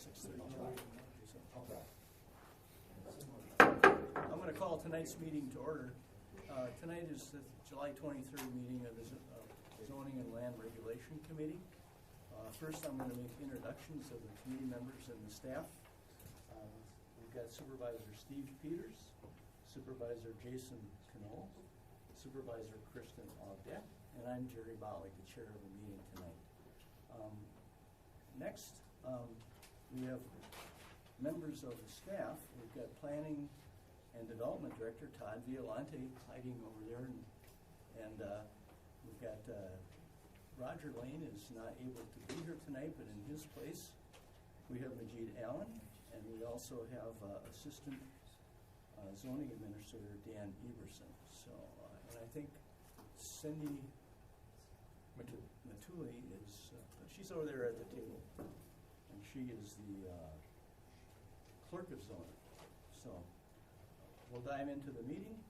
6:30. I'm going to call tonight's meeting to order. Tonight is the July 23rd meeting of the Zoning and Land Regulation Committee. First, I'm going to make introductions of the committee members and the staff. We've got Supervisor Steve Peters, Supervisor Jason Knoll, Supervisor Kristen Audette, and I'm Jerry Bollig, the chair of the meeting tonight. Next, we have members of the staff. We've got Planning and Development Director Todd Violante hiding over there, and we've got Roger Lane is not able to be here tonight, but in his place we have Majid Allen, and we also have Assistant Zoning Administrator Dan Everson. So, and I think Cindy Matuli is, she's over there at the table, and she is the clerk of zoning. So we'll dive into the meeting.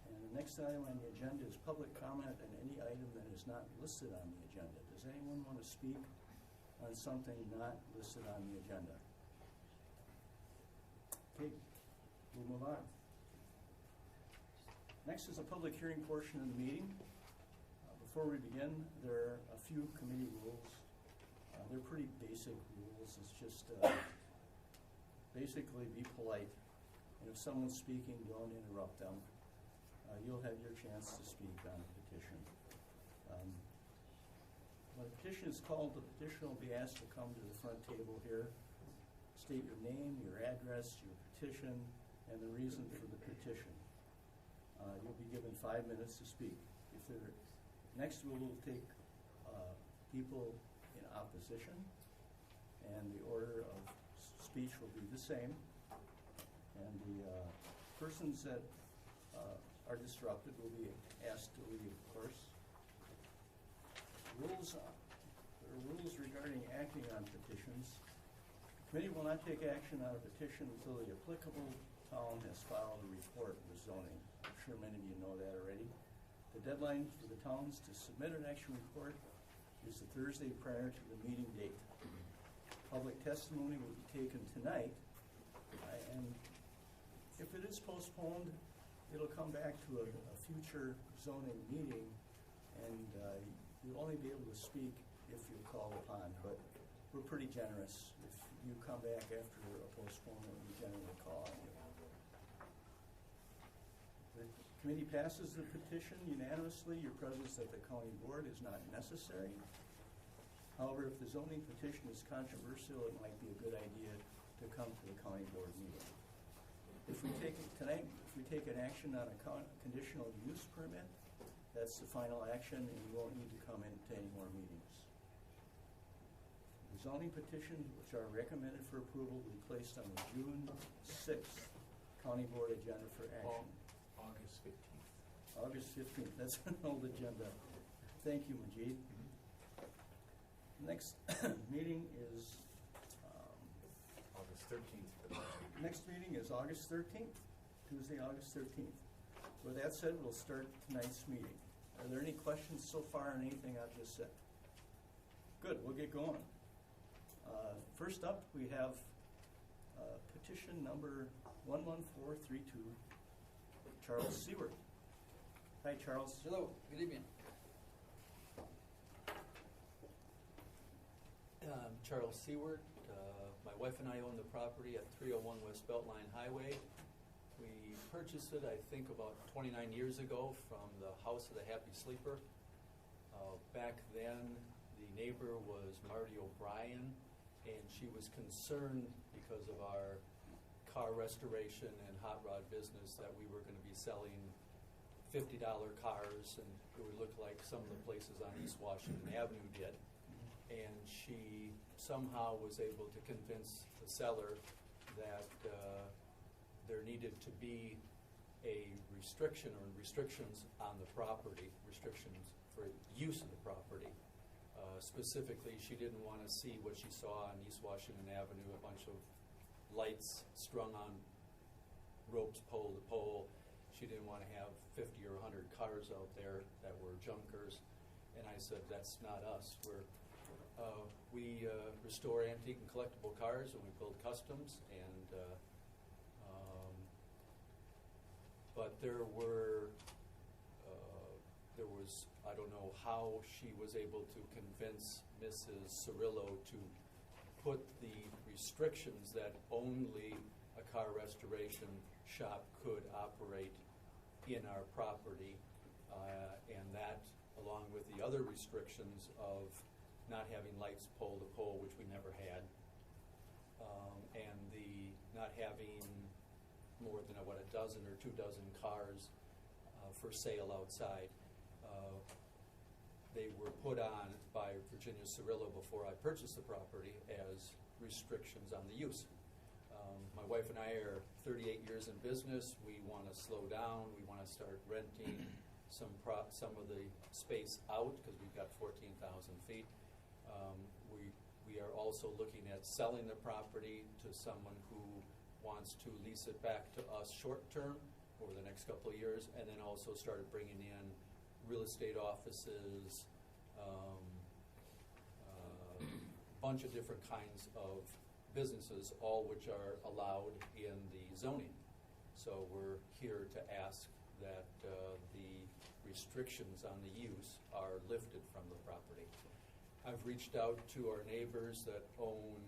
And the next item on the agenda is public comment on any item that is not listed on the agenda. Does anyone want to speak on something not listed on the agenda? Okay, we'll move on. Next is a public hearing portion of the meeting. Before we begin, there are a few committee rules. They're pretty basic rules. It's just basically be polite. And if someone's speaking, don't interrupt them. You'll have your chance to speak on a petition. When a petition is called, the petitioner will be asked to come to the front table here, state your name, your address, your petition, and the reason for the petition. You'll be given 5 minutes to speak. Next, we'll take people in opposition, and the order of speech will be the same. And the persons that are disrupted will be asked to leave, of course. There are rules regarding acting on petitions. The committee will not take action on a petition until the applicable town has filed a report with zoning. I'm sure many of you know that already. The deadline for the towns to submit an action report is the Thursday prior to the meeting date. Public testimony will be taken tonight, and if it is postponed, it'll come back to a future zoning meeting, and you'll only be able to speak if you're called upon, but we're pretty generous. If you come back after a postponement, we generally call on you. The committee passes the petition unanimously. Your presence at the county board is not necessary. However, if the zoning petition is controversial, it might be a good idea to come to the county board meeting. If we take an action on a conditional use permit, that's the final action, and you won't need to come into any more meetings. The zoning petitions, which are recommended for approval, will be placed on the June 6th county board agenda for action. August 15th. August 15th. That's an old agenda. Thank you, Majid. Next meeting is August 13th. Next meeting is August 13th, Tuesday, August 13th. With that said, we'll start tonight's meeting. Are there any questions so far on anything I've just said? Good, we'll get going. First up, we have petition number 11432, Charles Seward. Hi, Charles. Hello, good evening. Charles Seward. My wife and I own the property at 301 West Beltline Highway. We purchased it, I think, about 29 years ago from the House of the Happy Sleeper. Back then, the neighbor was Marty O'Brien, and she was concerned because of our car restoration and hot rod business that we were going to be selling $50 cars, and it would look like some of the places on East Washington Avenue did. And she somehow was able to convince the seller that there needed to be a restriction or restrictions on the property, restrictions for use of the property. Specifically, she didn't want to see what she saw on East Washington Avenue, a bunch of lights strung on ropes pole to pole. She didn't want to have 50 or 100 cars out there that were junkers. And I said, that's not us. We restore antique and collectible cars, and we build customs, and but there was, I don't know how she was able to convince Mrs. Cirillo to put the restrictions that only a car restoration shop could operate in our property, and that, along with the other restrictions of not having lights pole to pole, which we never had, and the not having more than a dozen or 2 dozen cars for sale outside. They were put on by Virginia Cirillo before I purchased the property as restrictions on the use. My wife and I are 38 years in business. We want to slow down. We want to start renting some of the space out because we've got 14,000 feet. We are also looking at selling the property to someone who wants to lease it back to us short-term over the next couple of years, and then also started bringing in real estate offices, bunch of different kinds of businesses, all which are allowed in the zoning. So we're here to ask that the restrictions on the use are lifted from the property. I've reached out to our neighbors that own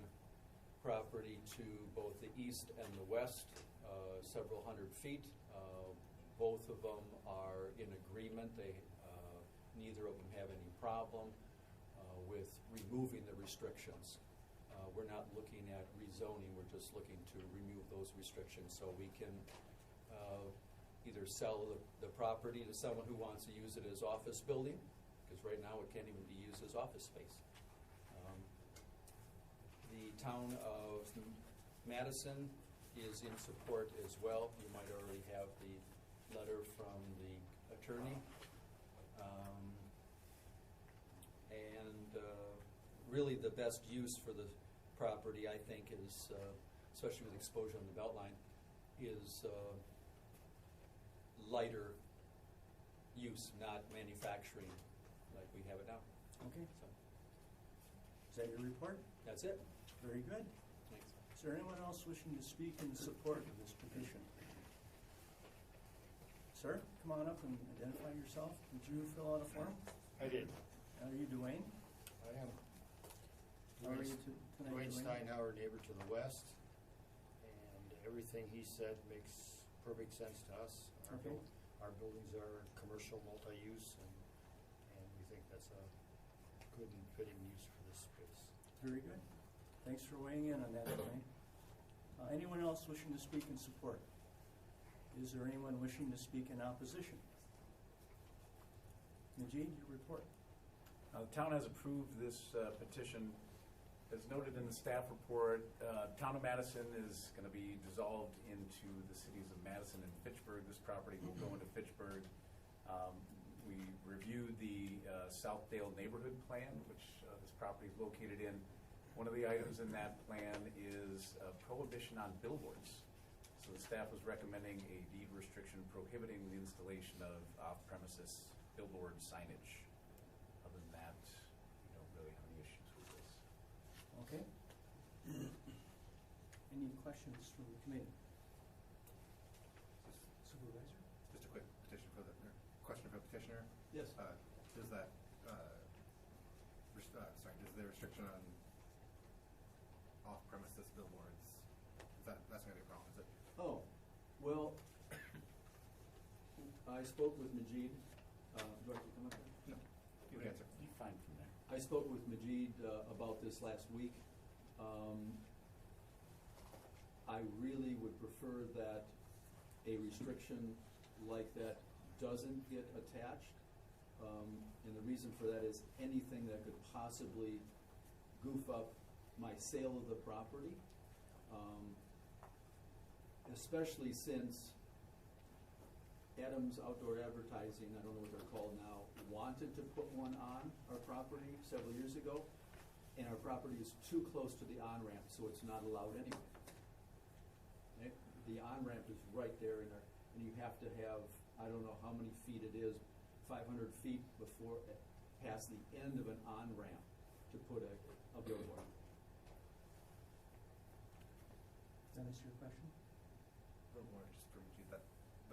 property to both the east and the west, several hundred feet. Both of them are in agreement. Neither of them have any problem with removing the restrictions. We're not looking at rezoning, we're just looking to remove those restrictions so we can either sell the property to someone who wants to use it as office building, because right now it can't even be used as office space. The town of Madison is in support as well. You might already have the letter from the attorney. Really the best use for the property, I think, is, especially with exposure on the Beltline, is lighter use, not manufacturing like we have it now. Okay. So Is that your report? that's it. Very good. Thanks. Is there anyone else wishing to speak in support of this petition? Sir, come on up and identify yourself. Did you fill out a form? I did. Are you Dwayne? I am. How are you tonight, Dwayne Steinhauer, neighbor to the west, and everything he said makes perfect sense to us. Okay. Our buildings are commercial, multi-use, and we think that's a good and fitting use for this space. Very good. Thanks for weighing in on that, Dwayne. Anyone else wishing to speak in support? Is there anyone wishing to speak in opposition? Majid, your report. The town has approved this petition. As noted in the staff report, Town of Madison is going to be dissolved into the cities of Madison and Fitchburg. This property will go into Fitchburg. We reviewed the Southdale neighborhood plan, which this property is located in. One of the items in that plan is a prohibition on billboards. So the staff was recommending a deed restriction prohibiting the installation of off-premises billboard signage. Other than that, we don't really have any issues with this. Okay. Any questions from the committee? Supervisor? Just a quick petition for the question for the petitioner. Yes. Does that does the restriction on off-premises billboards, that's not going to be a problem, is it? Oh, well, I spoke with Majid. Do I have to come up there? No. You would answer. You find from there. I spoke with Majid about this last week. I really would prefer that a restriction like that doesn't get attached. And the reason for that is anything that could possibly goof up my sale of the property, especially since Adams Outdoor Advertising, I don't know what they're called now, wanted to put one on our property several years ago, and our property is too close to the on-ramp, so it's not allowed anyway. Okay? The on-ramp is right there, and you have to have, I don't know how many feet it is, 500 feet before, past the end of an on-ramp to put a billboard. Does that answer your question? A little more just for me, but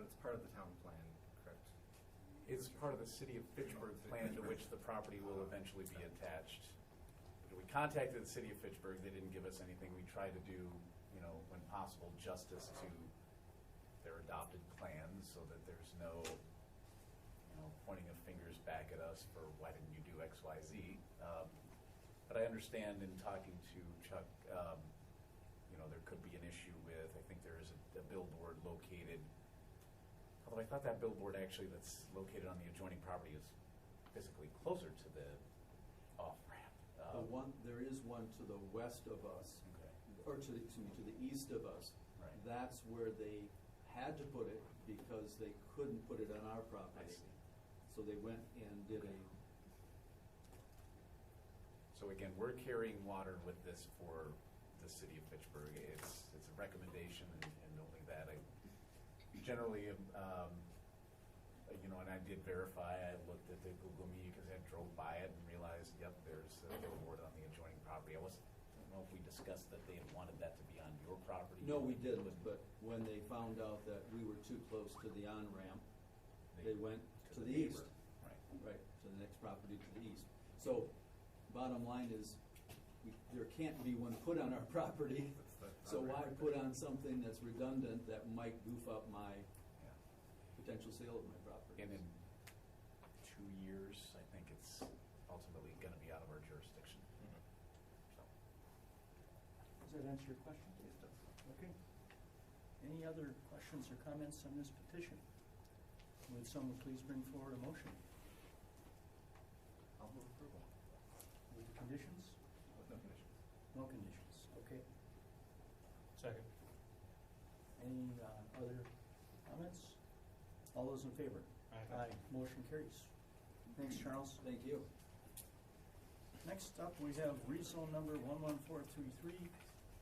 it's part of the town plan, correct? It's part of the city of Fitchburg plan to which the property will eventually be attached. We contacted the city of Fitchburg, they didn't give us anything. We tried to do, when possible, justice to their adopted plans so that there's no, pointing of fingers back at us for why didn't you do X, Y, Z. But I understand in talking to Chuck, there could be an issue with, I think there is a billboard located, although I thought that billboard actually that's located on the adjoining property is physically closer to the off-ramp. There is one to the west of us, Okay. or to the east of us. Right. That's where they had to put it because they couldn't put it on our property. I see. So they went and did a, So again, we're carrying water with this for the city of Fitchburg. It's a recommendation and only that. I generally, and I did verify, I looked at the Google Me because I drove by it and realized, yep, there's a billboard on the adjoining property. I don't know if we discussed that they had wanted that to be on your property. no, we didn't, but when they found out that we were too close to the on-ramp, they went to the east. neighbor. Right. Right, to the next property to the east. So, bottom line is, there can't be one put on our property, so why put on something that's redundant that might goof up my Yeah. potential sale of my property? And in 2 years, I think it's ultimately going to be out of our jurisdiction. So. Does that answer your question? It does. Okay. Any other questions or comments on this petition? Would someone please bring forward a motion I'll move approval. with conditions? With no conditions. No conditions, okay. Second. Any other comments? All those in favor? Aye. Motion carries. Thanks, Charles. Thank you. Next up, we have rezone number 11433,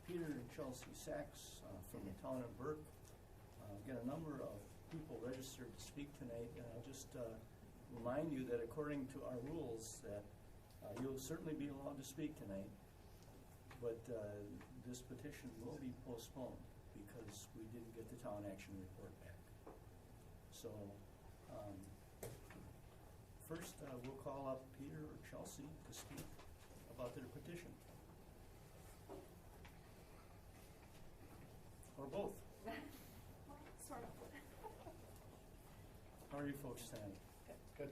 Peter and Chelsea Sachs from the town of Burke. Got a number of people registered to speak tonight, and I'll just remind you that according to our rules that you'll certainly be allowed to speak tonight, but this petition will be postponed because we didn't get the town action report back. So first, we'll call up Peter or Chelsea to speak about their petition. Or both. Sort of. How are you folks tonight? Good.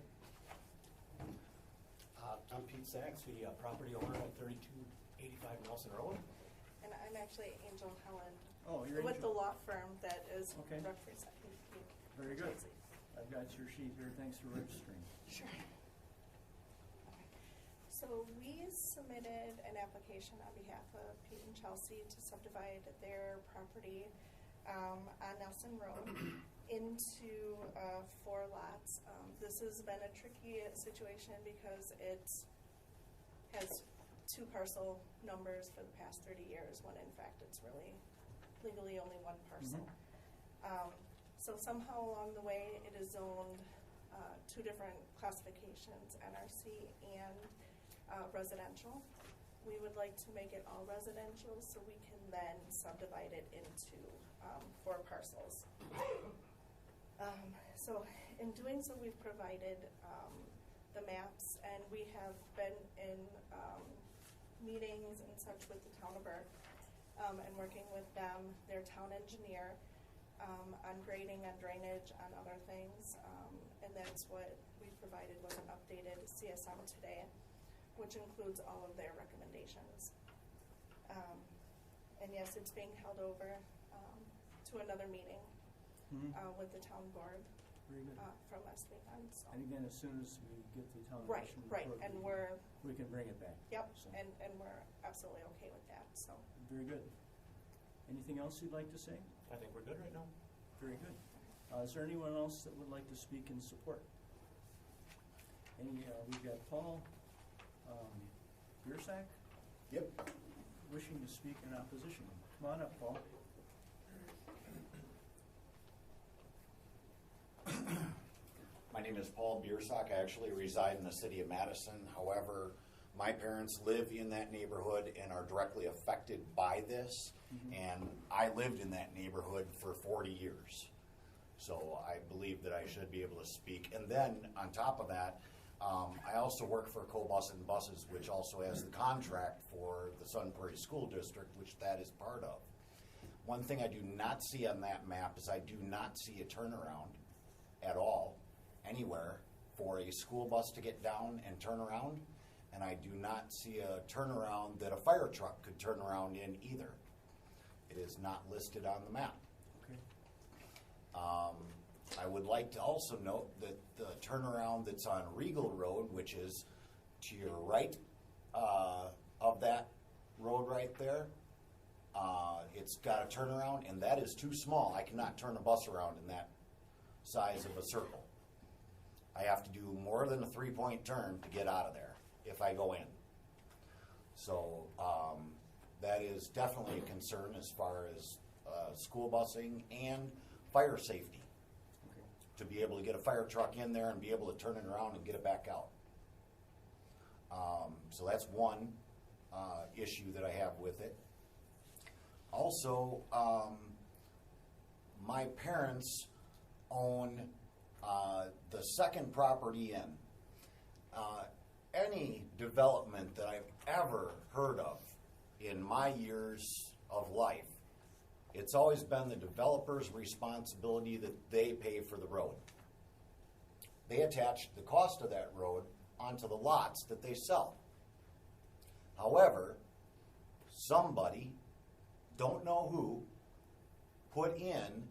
I'm Pete Sachs, the property owner at 3285 Nelson Road. And I'm actually Angel Helen. Oh, you're with Angel. the law firm that is Okay. representing me. Very good. Chelsea. I've got your sheet here. Thanks for registering. Sure. Okay. So we submitted an application on behalf of Pete and Chelsea to subdivide their property on Nelson Road into 4 lots. This has been a tricky situation because it has 2 parcel numbers for the past 30 years when in fact it's really legally only 1 parcel. So somehow along the way it is zoned 2 different classifications, NRC and residential. We would like to make it all residential so we can then subdivide it into 4 parcels. So in doing so, we've provided the maps, and we have been in meetings and such with the town of Burke and working with them, their town engineer, on grading, on drainage, on other things. And that's what we provided was an updated CSM today, which includes all of their recommendations. And yes, it's being held over to another meeting with the town board Very good. from last weekend. So. And again, as soon as we get the town Right, action right, report, and we're, we can bring it back. yep, So, and we're absolutely okay with that, so. very good. Anything else you'd like to say? I think we're good right now. Very good. Is there anyone else that would like to speak in support? We've got Paul Biersack Yep. wishing to speak in opposition. Come on up, Paul. My name is Paul Biersock. I actually reside in the city of Madison. However, My parents live in that neighborhood and are directly affected by this, and I lived in that neighborhood for 40 years. So I believe that I should be able to speak. And then, on top of that, I also work for Cobus and Buses, which also has the contract for the Sun Prairie School District, which that is part of. One thing I do not see on that map is I do not see a turnaround at all, anywhere, for a school bus to get down and turn around. And I do not see a turnaround that a fire truck could turn around in either. It is not listed on the map. Okay. I would like to also note that the turnaround that's on Regal Road, which is to your right of that road right there, it's got a turnaround, and that is too small. I cannot turn a bus around in that size of a circle. I have to do more than a 3-point turn to get out of there if I go in. So that is definitely a concern as far as school busing and fire safety. Okay. To be able to get a fire truck in there and be able to turn it around and get it back out. So that's one issue that I have with it. Also, my parents own the second property in. Any development that I've ever heard of in my years of life, it's always been the developer's responsibility that they pay for the road. They attach the cost of that road onto the lots that they sell. However, somebody, don't know who, put in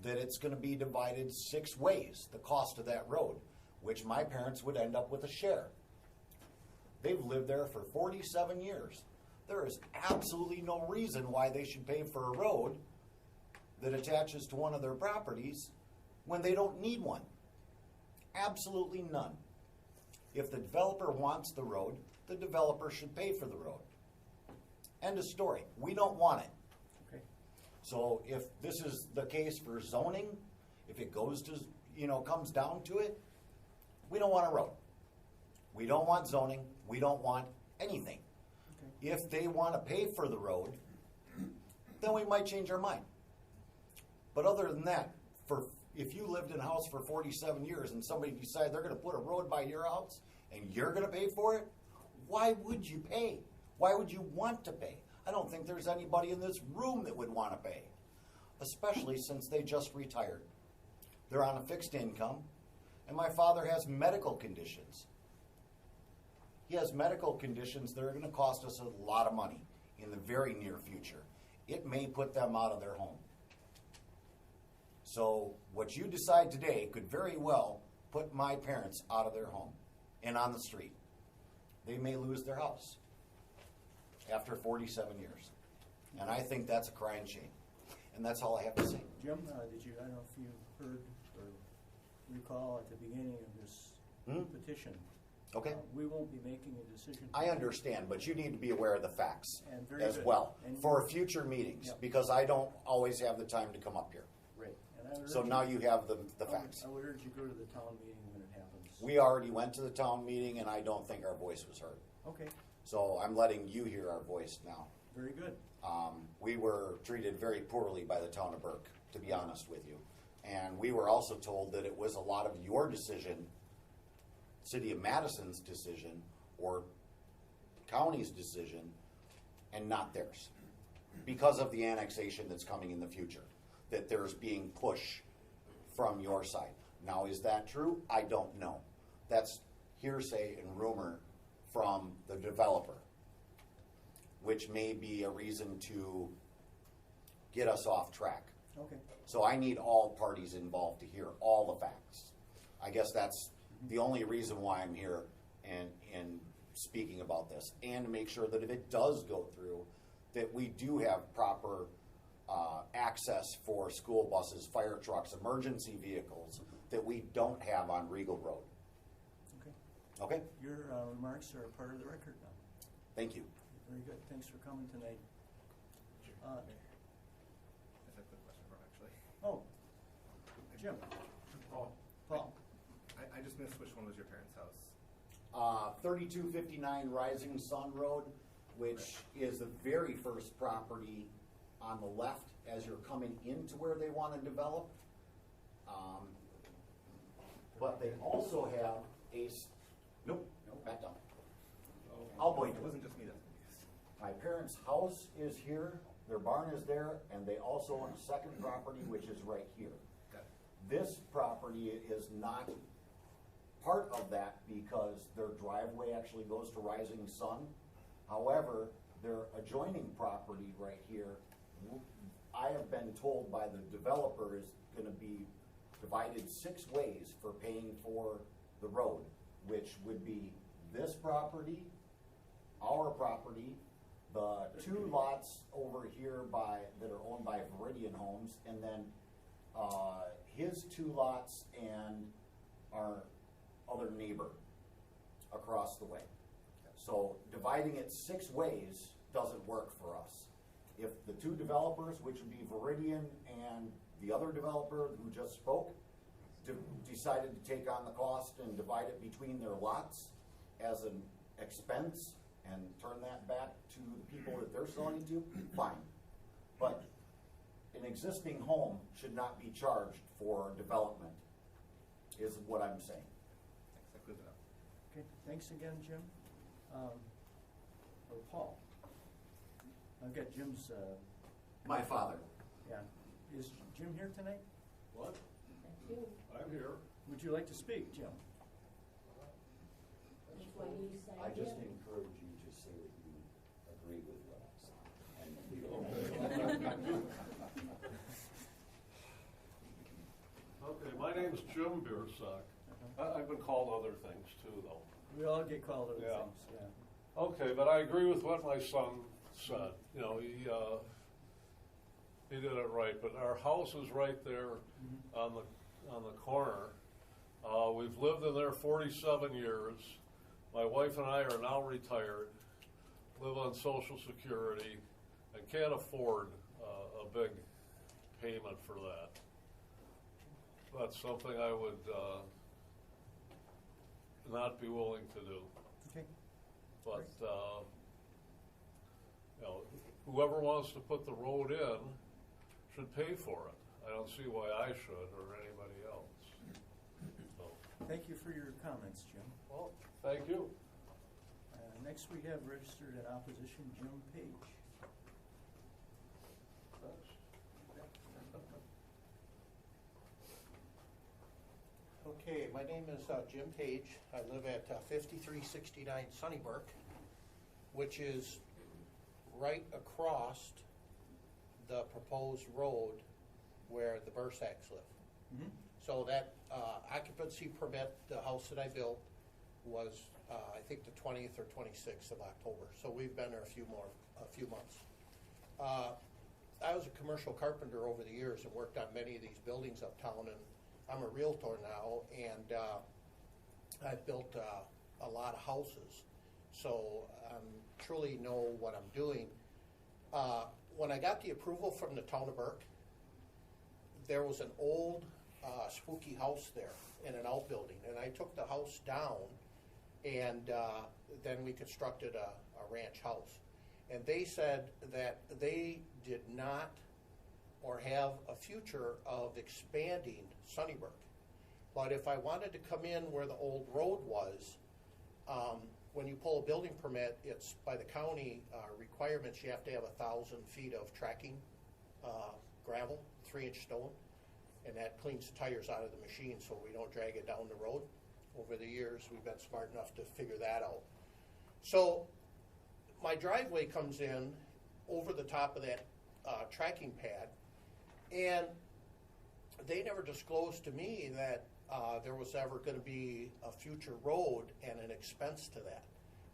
that it's going to be divided 6 ways, the cost of that road, which my parents would end up with a share. They've lived there for 47 years. There is absolutely no reason why they should pay for a road that attaches to one of their properties when they don't need one. Absolutely none. If the developer wants the road, the developer should pay for the road. End of story. We don't want it. Okay. So if this is the case for zoning, if it goes to, comes down to it, we don't want a road. We don't want zoning. We don't want anything. Okay. If they want to pay for the road, then we might change our mind. But other than that, if you lived in a house for 47 years and somebody decided they're going to put a road by your house and you're going to pay for it, why would you pay? Why would you want to pay? I don't think there's anybody in this room that would want to pay, especially since they just retired. They're on a fixed income, and my father has medical conditions. He has medical conditions that are going to cost us a lot of money in the very near future. It may put them out of their home. So what you decide today could very well put my parents out of their home and on the street. They may lose their house after 47 years. And I think that's a crying shame. And that's all I have to say. Jim, I don't know if you heard or recall at the beginning of this petition. Okay. We won't be making a decision. I understand, but you need to be aware of the facts And very as good. well And for future meetings, Yep. because I don't always have the time to come up here. Right. And I would So urge now you have the facts. I would urge you to go to the town meeting when it happens. We already went to the town meeting, and I don't think our voice was heard. Okay, So I'm letting you hear our voice now. very good. We were treated very poorly by the town of Burke, to be honest with you. And we were also told that it was a lot of your decision, City of Madison's decision, or county's decision, and not theirs. Because of the annexation that's coming in the future, that there's being push from your side. Now, is that true? I don't know. That's hearsay and rumor from the developer, which may be a reason to get us off track. Okay. So I need all parties involved to hear all the facts. I guess that's the only reason why I'm here and speaking about this, and to make sure that if it does go through, that we do have proper access for school buses, fire trucks, emergency vehicles that we don't have on Regal Road. Okay. Okay? Your remarks are a part of the record now. Thank you. Very good. Thanks for coming tonight. That's a quick question for him, actually. Oh, Jim. Paul. Paul. I just missed which one was your parents' house. 3259 Rising Sun Road, which is the very first property on the left as you're coming into where they want to develop. But they also have nope, back down. I'll point It to it. wasn't just me that's confused. My parents' house is here, their barn is there, and they also own a second property, which is right here. Got it. This property is not part of that because their driveway actually goes to Rising Sun. However, their adjoining property right here, I have been told by the developer, is gonna be divided 6 ways for paying for the road, which would be this property, our property, the 2 lots over here that are owned by Viridian Homes, and then his 2 lots and our other neighbor across the way. So dividing it 6 ways doesn't work for us. If the 2 developers, which would be Viridian and the other developer who just spoke, decided to take on the cost and divide it between their lots as an expense and turn that back to the people that they're selling to, fine. But an existing home should not be charged for development, is what I'm saying. Thanks, that clears it up. Okay, thanks again, Jim. Paul, I've got Jim's, My father. yeah. Is Jim here tonight? What? Thank you. I'm here. Would you like to speak, Jim? That's why you say I just yeah. encourage you to say that you agree with what I'm saying. Okay, my name's Jim Biersack. I've been called other things too, though. We all get called other Yeah. things, yeah. Okay, but I agree with what my son said. You know, he did it right. But our house is right there on the corner. We've lived in there 47 years. My wife and I are now retired, live on Social Security, and can't afford a big payment for that. That's something I would not be willing to do. Okay. But, you know, whoever wants to put the road in should pay for it. I don't see why I should or anybody else. So, Thank you for your comments, Jim. well, thank you. Next, we have registered in opposition Jim Page. Okay, my name is Jim Page. I live at 5369 Sunnybrook, which is right across the proposed road where the Bursacks live. Mm-hmm. So that occupancy permit, the house that I built, was I think the 20th or 26th of October. So we've been there a few months. I was a commercial carpenter over the years and worked on many of these buildings uptown, and I'm a realtor now, and I've built a lot of houses, so I truly know what I'm doing. When I got the approval from the town of Burke, there was an old spooky house there in an outbuilding, and I took the house down, and then we constructed a ranch house. And they said that they did not or have a future of expanding Sunnybrook. But if I wanted to come in where the old road was, when you pull a building permit, it's by the county requirements, you have to have 1,000 feet of tracking gravel, 3-inch stone, and that cleans the tires out of the machine so we don't drag it down the road. Over the years, we've been smart enough to figure that out. So my driveway comes in over the top of that tracking pad, and they never disclosed to me that there was ever going to be a future road and an expense to that.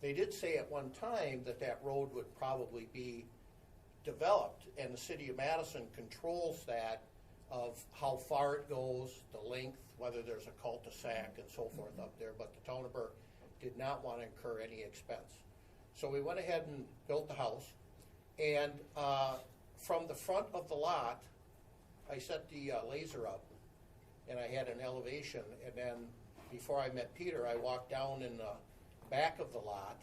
They did say at one time that that road would probably be developed, and the city of Madison controls that, of how far it goes, the length, whether there's a cul-de-sac and so forth up there, but the town of Burke did not want to incur any expense. So we went ahead and built the house, and from the front of the lot, I set the laser up, and I had an elevation, and then before I met Peter, I walked down in back of the lot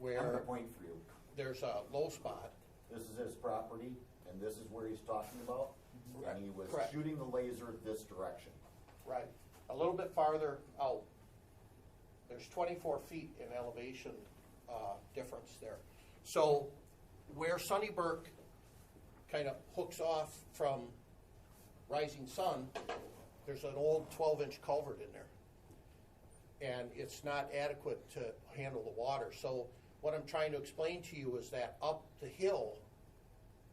I'm gonna where point for you. there's a low spot. This is his property, and this is where he's talking about. And he was Correct. shooting the laser this direction. Right. A little bit farther out, there's 24 feet in elevation difference there. So where Sunnybrook kind of hooks off from Rising Sun, there's an old 12-inch culvert in there. And it's not adequate to handle the water. So what I'm trying to explain to you is that up the hill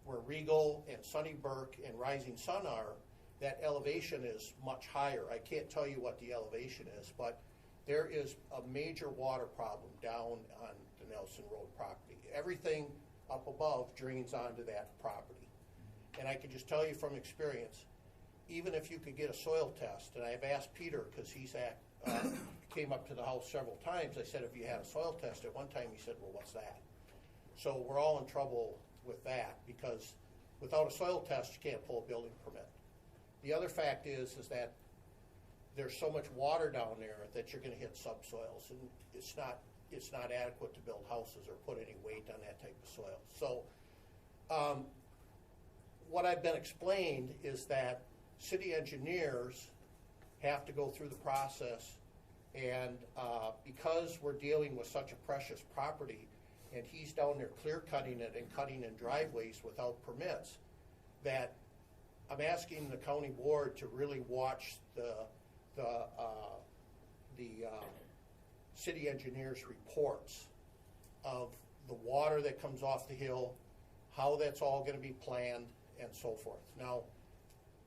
where Regal and Sunnybrook and Rising Sun are, that elevation is much higher. I can't tell you what the elevation is, but there is a major water problem down on the Nelson Road property. Everything up above drains onto that property. And I can just tell you from experience, even if you could get a soil test, and I've asked Peter, because he's came up to the house several times, I said, if you had a soil test, at one time he said, well, what's that? So we're all in trouble with that, because without a soil test, you can't pull a building permit. The other fact is that there's so much water down there that you're gonna hit subsoils, and it's not adequate to build houses or put any weight on that type of soil. So what I've been explained is that city engineers have to go through the process, and because we're dealing with such a precious property, and he's down there clear cutting it and cutting in driveways without permits, that I'm asking the county board to really watch the city engineers' reports of the water that comes off the hill, how that's all gonna be planned, and so forth. Now,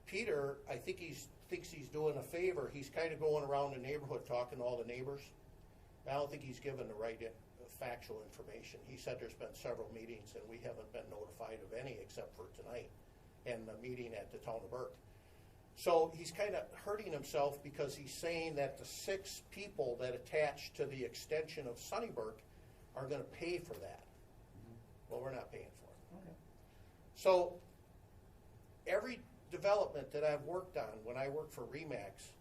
Peter, I think thinks he's doing a favor. He's kind of going around the neighborhood talking to all the neighbors. I don't think he's given the right factual information. He said there's been several meetings and we haven't been notified of any except for tonight and the meeting at the town of Burke. So he's kind of hurting himself because he's saying that the 6 people that attach to the extension of Sunnybrook are going to pay for that. Well, we're not paying for it. Okay. So every development that I've worked on, when I worked for Remax,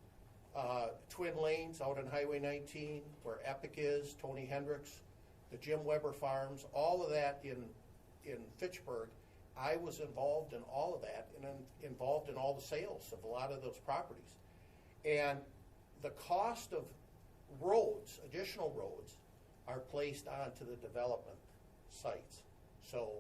Twin Lanes out on Highway 19, where Epic is, Tony Hendricks, the Jim Weber Farms, all of that in Fitchburg, I was involved in all of that and involved in all the sales of a lot of those properties. And the cost of roads, additional roads, are placed onto the development sites. So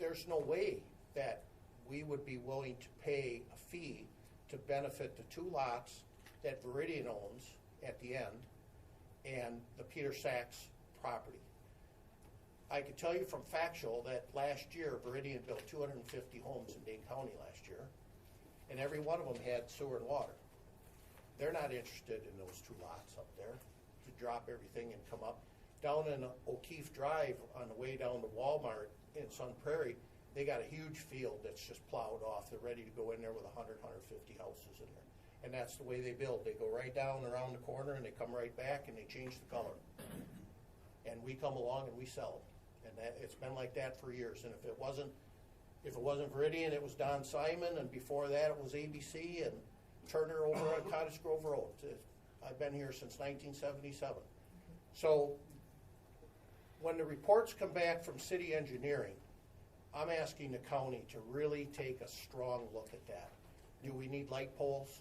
there's no way that we would be willing to pay a fee to benefit the 2 lots that Veridian owns at the end and the Peter Sachs property. I can tell you from factual that last year Veridian built 250 homes in Dane County last year, and every one of them had sewer and water. They're not interested in those 2 lots up there to drop everything and come up. Down in O'Keefe Drive on the way down to Walmart in Sun Prairie, they got a huge field that's just plowed off. They're ready to go in there with 100, 150 houses in there. And that's the way they build. They go right down around the corner and they come right back and they change the color. And we come along and we sell them. And it's been like that for years. And if it wasn't Veridian, it was Don Simon, and before that it was ABC and Turner over on Cottage Grove Road. I've been here since 1977. So when the reports come back from city engineering, I'm asking the county to really take a strong look at that. Do we need light poles?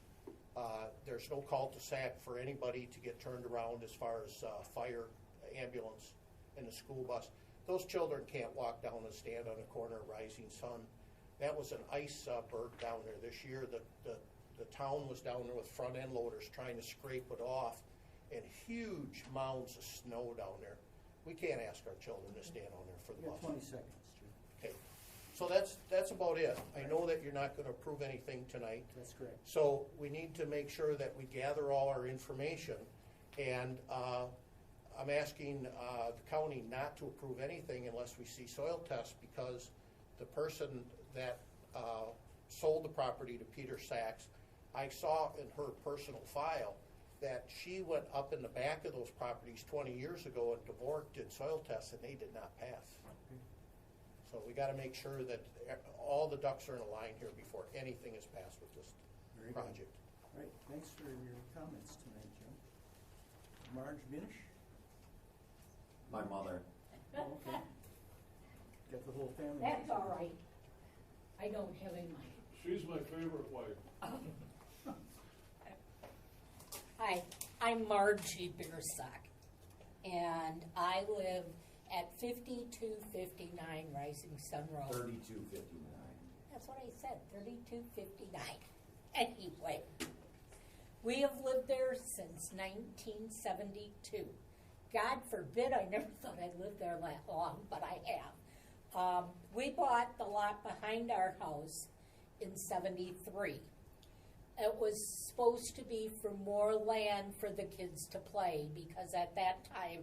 There's no cul-de-sac for anybody to get turned around as far as fire, ambulance, and the school bus. Those children can't walk down and stand on the corner of Rising Sun. That was an iceberg down there this year. The town was down there with front end loaders trying to scrape it off, and huge mounds of snow down there. We can't ask our children to stand on there for the You bus. got 20 seconds, Jim. Okay, so that's about it. I know that you're not gonna approve anything tonight. That's correct. So we need to make sure that we gather all our information, and I'm asking the county not to approve anything unless we see soil tests, because the person that sold the property to Peter Sachs, I saw in her personal file that she went up in the back of those properties 20 years ago and Dvorak did soil tests and they did not pass. So we got to make sure that all the ducks are in a line here before anything is passed with this Very good. project. All right, thanks for your comments tonight, Jim. Marge Minish? My mother. Okay. Get the whole family. That's all right. I don't have any money. She's my favorite wife. Hi, I'm Margie Biersack, and I live at 5259 Rising Sun Road. 3259. That's what I said, 3259. Anyway, we have lived there since 1972. God forbid I never thought I'd live there that long, but I have. We bought the lot behind our house in 73. It was supposed to be for more land for the kids to play, because at that time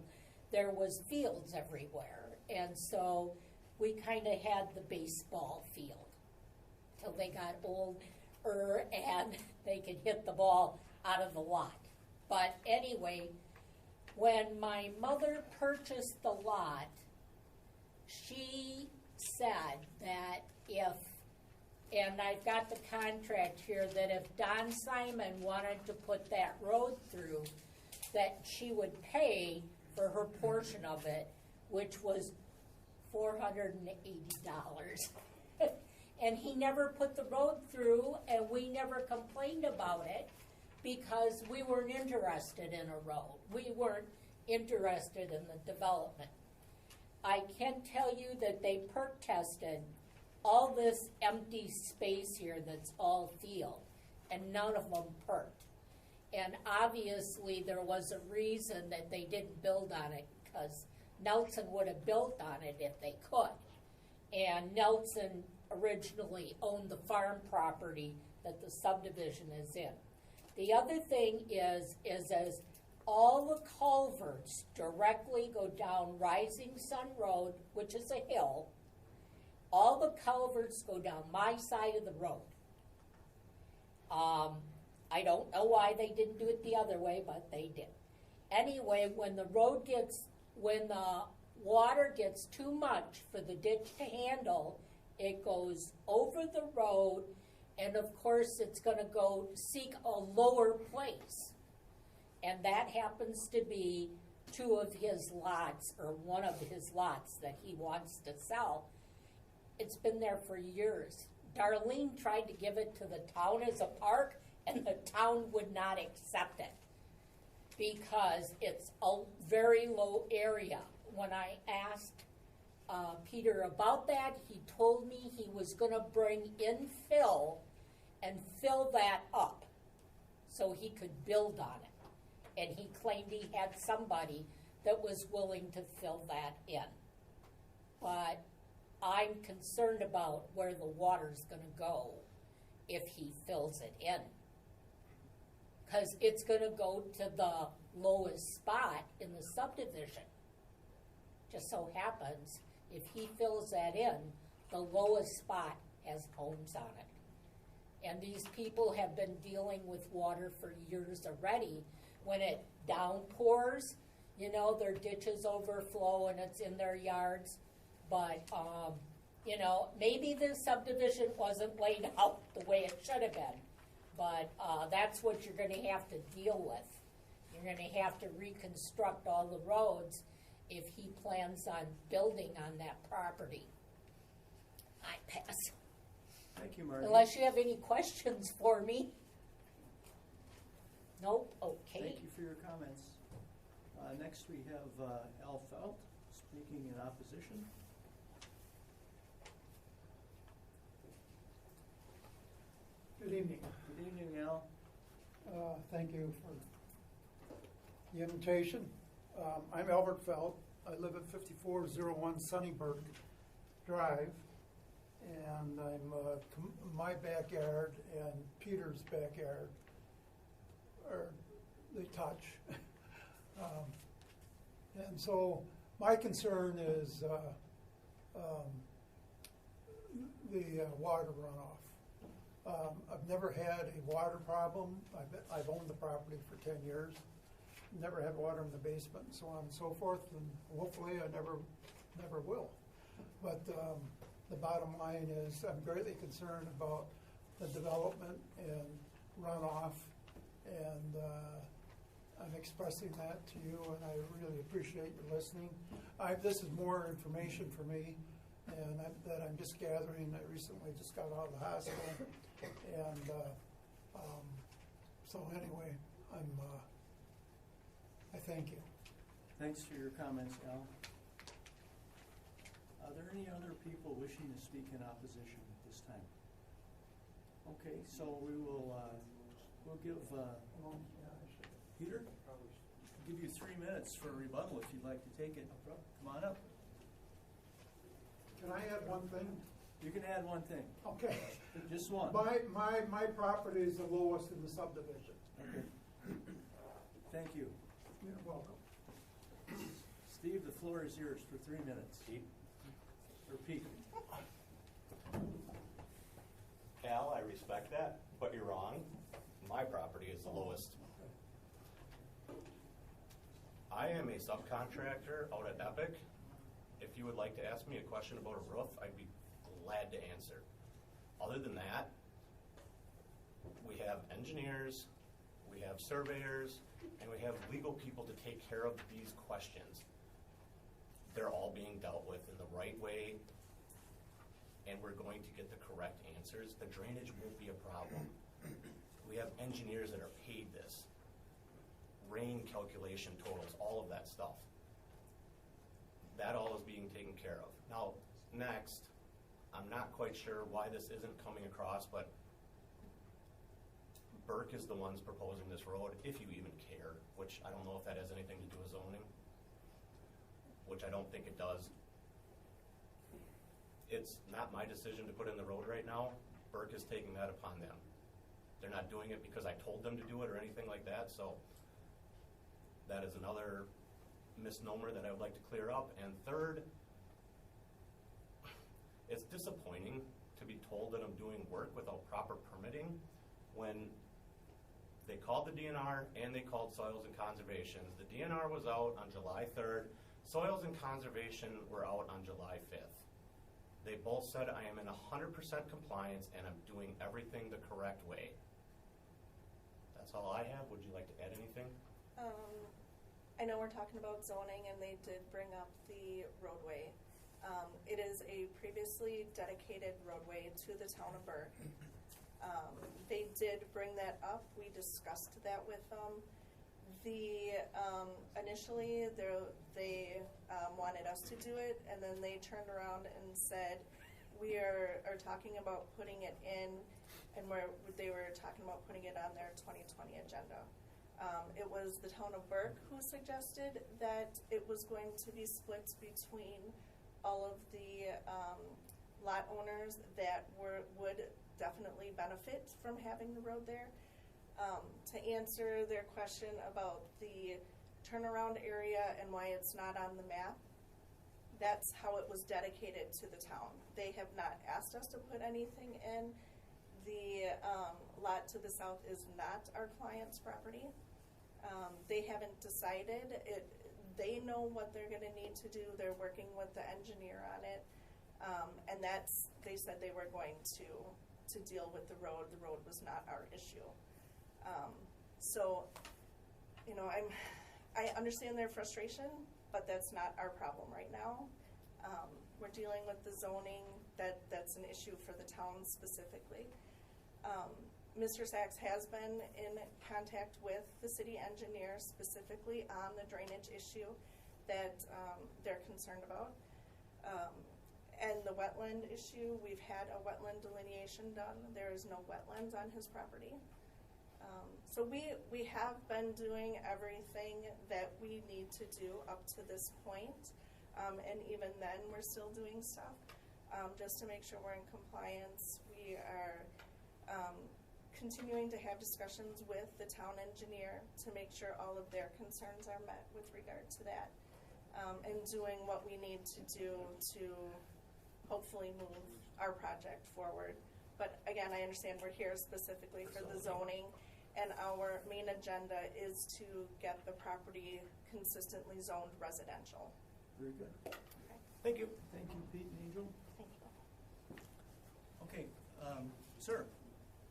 there was fields everywhere. And so we kind of had the baseball field till they got older and they could hit the ball out of the lot. But anyway, when my mother purchased the lot, she said that if, and I've got the contract here, that if Don Simon wanted to put that road through, that she would pay for her portion of it, which was $480. And he never put the road through, and we never complained about it because we weren't interested in a road. We weren't interested in the development. I can tell you that they perk tested all this empty space here that's all field, and none of them perked. And obviously there was a reason that they didn't build on it, because Nelson would have built on it if they could. And Nelson originally owned the farm property that the subdivision is in. The other thing is as all the culverts directly go down Rising Sun Road, which is a hill, all the culverts go down my side of the road. I don't know why they didn't do it the other way, but they did. Anyway, when the water gets too much for the ditch to handle, it goes over the road, and of course it's going to go seek a lower place. And that happens to be two of his lots, or one of his lots that he wants to sell. It's been there for years. Darlene tried to give it to the town as a park, and the town would not accept it because it's a very low area. When I asked Peter about that, he told me he was going to bring in fill and fill that up so he could build on it. And he claimed he had somebody that was willing to fill that in. But I'm concerned about where the water's going to go if he fills it in. Because it's going to go to the lowest spot in the subdivision. Just so happens, if he fills that in, the lowest spot has homes on it. And these people have been dealing with water for years already. When it downpours, you know, their ditches overflow and it's in their yards. But, you know, maybe the subdivision wasn't laid out the way it should have been. But that's what you're going to have to deal with. You're going to have to reconstruct all the roads if he plans on building on that property. I pass. Thank you, Marty. Unless you have any questions for me. Nope, okay. Thank you for your comments. Next we have Al Felt speaking in opposition. Good evening. Good evening, Al. Thank you for the invitation. I'm Albert Felt. I live at 5401 Sunnyburg Drive, and my backyard and Peter's backyard they touch. And so my concern is the water runoff. I've never had a water problem. I've owned the property for 10 years. Never had water in the basement and so on and so forth, and hopefully I never will. But the bottom line is I'm greatly concerned about the development and runoff and I'm expressing that to you, and I really appreciate your listening. This is more information for me, and that I'm just gathering. I recently just got out of the hospital, and so anyway, I thank you. Thanks for your comments, Al. Are there any other people wishing to speak in opposition at this time? Okay, so we will, we'll give, Peter, give you 3 minutes for a rebuttal if you'd like to take it. Come on up. Can I add one thing? You can add one thing. Okay. Just one. My property is the lowest in the subdivision. Okay. Thank you. You're welcome. Steve, the floor is yours for 3 minutes. Pete? Or Pete. Al, I respect that, but you're wrong. My property is the lowest. I am a subcontractor out at Epic. If you would like to ask me a question about a roof, I'd be glad to answer. Other than that, we have engineers, we have surveyors, and we have legal people to take care of these questions. They're all being dealt with in the right way, and we're going to get the correct answers. The drainage won't be a problem. We have engineers that are paid this. Rain calculation totals, all of that stuff. That all is being taken care of. Now, next, I'm not quite sure why this isn't coming across, but Burke is the ones proposing this road, if you even care, which I don't know if that has anything to do with zoning, which I don't think it does. It's not my decision to put in the road right now. Burke is taking that upon them. They're not doing it because I told them to do it or anything like that, so that is another misnomer that I would like to clear up. And third, it's disappointing to be told that I'm doing work without proper permitting when they called the DNR and they called Soils and Conservation. The DNR was out on July 3rd. Soils and Conservation were out on July 5th. They both said I am in 100% compliance and I'm doing everything the correct way. That's all I have. Would you like to add anything? I know we're talking about zoning, and they did bring up the roadway. It is a previously dedicated roadway to the town of Burke. They did bring that up. We discussed that with them. Initially, they wanted us to do it, and then they turned around and said, we are talking about putting it in, and they were talking about putting it on their 2020 agenda. It was the town of Burke who suggested that it was going to be split between all of the lot owners that would definitely benefit from having the road there. To answer their question about the turnaround area and why it's not on the map, that's how it was dedicated to the town. They have not asked us to put anything in. The lot to the south is not our client's property. They haven't decided. They know what they're going to need to do. They're working with the engineer on it, and they said they were going to deal with the road. The road was not our issue. So, you know, I understand their frustration, but that's not our problem right now. We're dealing with the zoning. That's an issue for the town specifically. Mr. Sachs has been in contact with the city engineer specifically on the drainage issue that they're concerned about. And the wetland issue, we've had a wetland delineation done. There is no wetlands on his property. So we have been doing everything that we need to do up to this point. And even then, we're still doing stuff just to make sure we're in compliance. We are continuing to have discussions with the town engineer to make sure all of their concerns are met with regard to that, and doing what we need to do to hopefully move our project forward. But again, I understand we're here specifically for the zoning, and our main agenda is to get the property consistently zoned residential. Very good. Okay. Thank you. Thank you, Pete and Angel. Thank you. Okay, sir.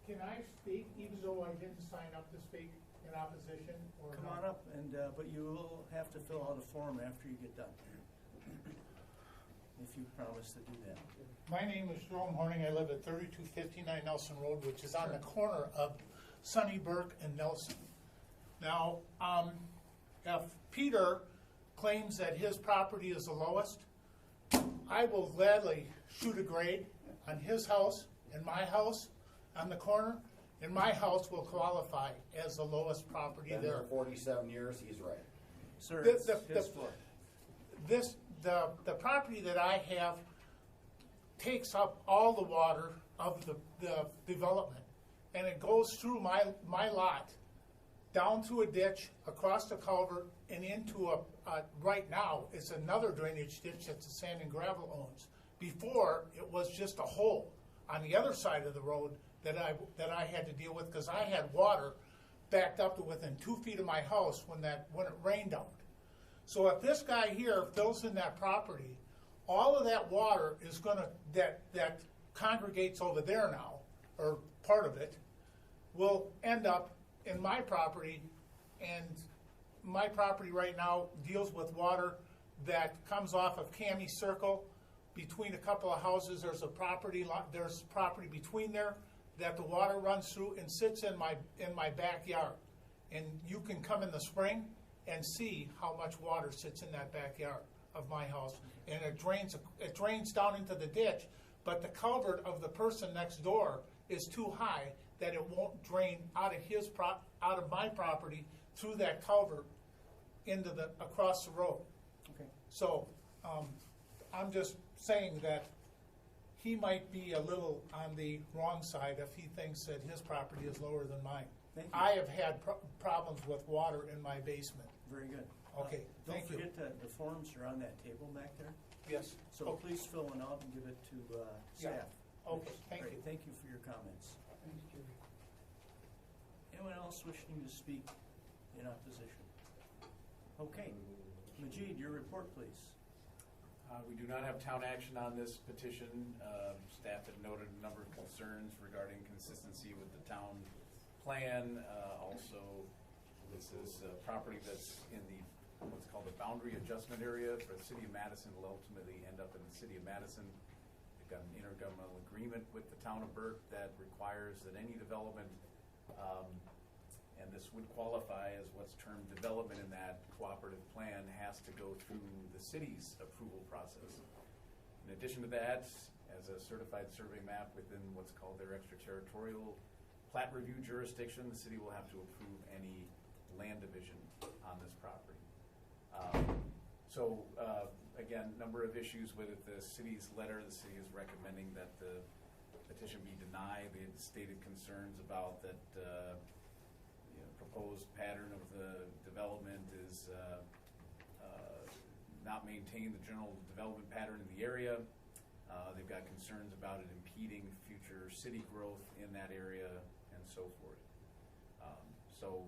Can I speak even though I didn't sign up to speak? in opposition or Come no? on up, and, but you will have to fill out a form after you get done. If you promise to do that. My name is Jerome Horning. I live at 3259 Nelson Road, which is on the corner of Sunnybrook and Nelson. Now, if Peter claims that his property is the lowest, I will gladly shoot a grade on his house and my house on the corner, and my house will qualify as the lowest property Been there. there 47 years, he's right. Sir, The- it's the- his the- floor. The property that I have takes up all the water of the development, and it goes through my lot, down through a ditch, across the culvert, and into right now, it's another drainage ditch that the Sand and Gravel owns. Before, it was just a hole on the other side of the road that I had to deal with, because I had water backed up to within 2 feet of my house when it rained out. So if this guy here fills in that property, all of that water is gonna, that congregates over there now, or part of it, will end up in my property, and my property right now deals with water that comes off of Cami Circle between a couple of houses. There's property between there that the water runs through and sits in my backyard. And you can come in the spring and see how much water sits in that backyard of my house. And it drains down into the ditch, but the culvert of the person next door is too high that it won't drain out of my property through that culvert across the road. Okay. So, I'm just saying that he might be a little on the wrong side if he thinks that his property is lower than mine. Thank you. I have had problems with water in my basement. Very good. Okay, thank you. Don't forget that the forms are on that table back there. Yes. So Okay. please fill one out and give it to Yeah. staff. Okay, thank Great, you. thank you for your comments. Thanks, Jerry. Anyone else wishing to speak in opposition? Okay. Majid, your report, please. We do not have town action on this petition. Staff had noted a number of concerns regarding consistency with the town plan. Also, this is a property that's in what's called the boundary adjustment area for the city of Madison. Will ultimately end up in the city of Madison. We've got an intergovernmental agreement with the town of Burke that requires that any development, and this would qualify as what's termed development in that cooperative plan, has to go through the city's approval process. In addition to that, as a certified survey map within what's called their extraterritorial plat review jurisdiction, the city will have to approve any land division on this property. Again, number of issues with it. The city's letter, the city is recommending that the petition be denied. They had stated concerns about that proposed pattern of the development is not maintain the general development pattern in the area. They've got concerns about it impeding future city growth in that area and so forth. So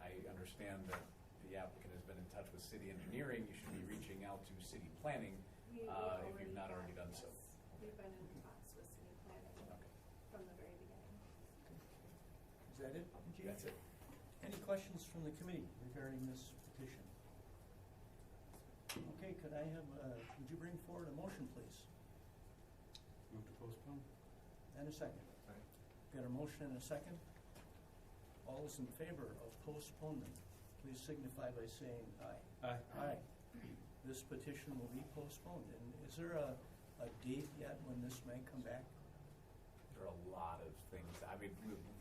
I understand that the applicant has been in touch with city engineering. You should be reaching out to city planning if you've not already done so. We've been in talks with city planning from the very beginning. Is that it, Majid? That's it. Any questions from the committee regarding this petition? Okay, could I have, would you bring forward a motion, please? Move to postpone. And a second. Got a motion and a second? All those in favor of postponement, please signify by saying aye. Aye. Aye. This petition will be postponed. And is there a date yet when this may come back? There are a lot of things. I mean,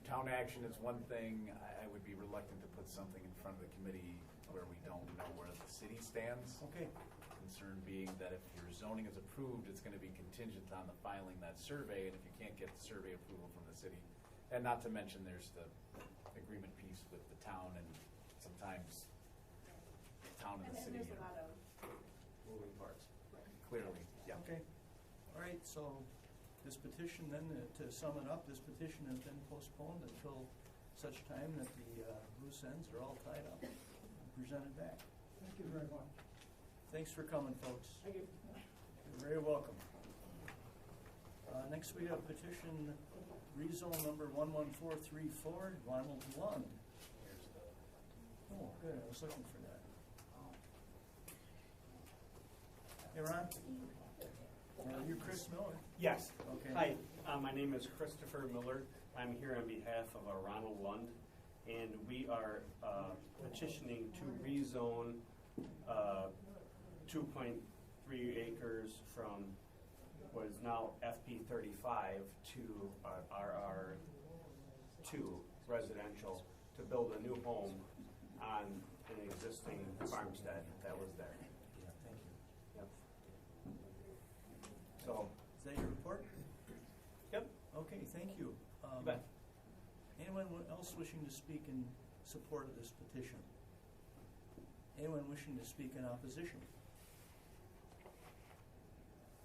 town action is one thing. I would be reluctant to put something in front of the committee where we don't know where the city stands. Okay. Concern being that if your zoning is approved, it's going to be contingent on the filing that survey, and if you can't get the survey approval from the city, and not to mention there's the agreement piece with the town, and sometimes the town and the city there's a are lot of moving parts. Clearly, yeah. Okay. All right, so this petition then, to sum it up, this petition has been postponed until such time that the loose ends are all tied up and presented back. Thank you very much. Thanks for coming, folks. Thank you. You're very welcome. Next we have petition rezone number 11434, Ronald Lund. Here's the Good, I was looking for that. Hey, Ron? Are you Chris Miller? Yes. Okay. Hi, my name is Christopher Miller. I'm here on behalf of Ronald Lund, and we are petitioning to rezone 2.3 acres from what is now FP 35 to RR2 residential to build a new home on an existing farmstead that was there. Yeah, thank you. Yep. So, Is that your report? yep. Okay, thank you. You bet. Anyone else wishing to speak in support of this petition? Anyone wishing to speak in opposition?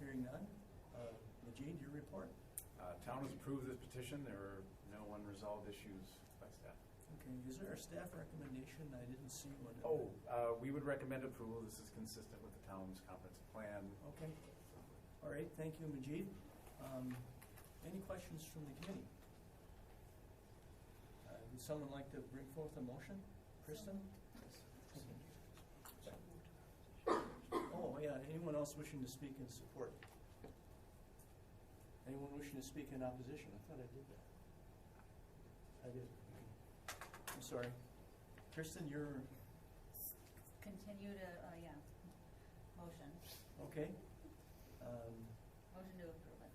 Hearing none. Majid, your report? Town has approved this petition. There are no unresolved issues by staff. Okay, is there a staff recommendation? I didn't see one. We would recommend approval. This is consistent with the town's comprehensive plan. Okay. All right, thank you, Majid. Any questions from the committee? Would someone like to bring forth a motion? Kristen? Oh, yeah, anyone else wishing to speak in support? Anyone wishing to speak in opposition? I thought I did that. I did. I'm sorry. Kristen, you're, Continue to, motion. okay. Motion to approve it.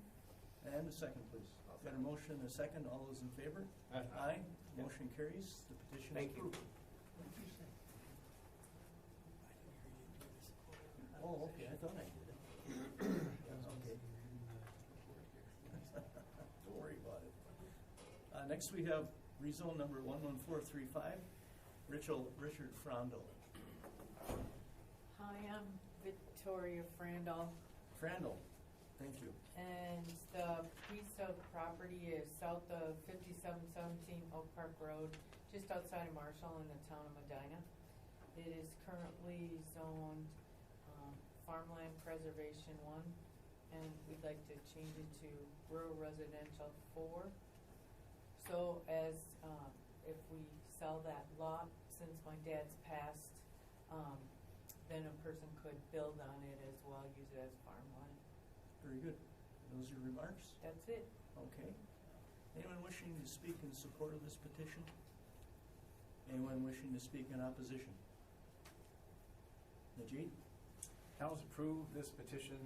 And a second, please. Got a motion and a second. All those in favor? Aye. Motion carries. The petition is Thank you. approved. What did you say? Oh, okay. I thought I did it. Okay. Don't worry about it. Next, we have rezone number 11435, Richard Frondel. Hi, I'm Victoria Frandl, Frandl, thank you. and the piece of property is south of 5717 Oak Park Road, just outside of Marshall in the town of Medina. It is currently zoned Farmland Preservation 1, and we'd like to change it to Rural Residential 4. So as, if we sell that lot, since my dad's passed, then a person could build on it as well, use it as farmland. Very good. Those are your remarks? That's it. Okay. Anyone wishing to speak in support of this petition? Anyone wishing to speak in opposition? Najid? Town has approved this petition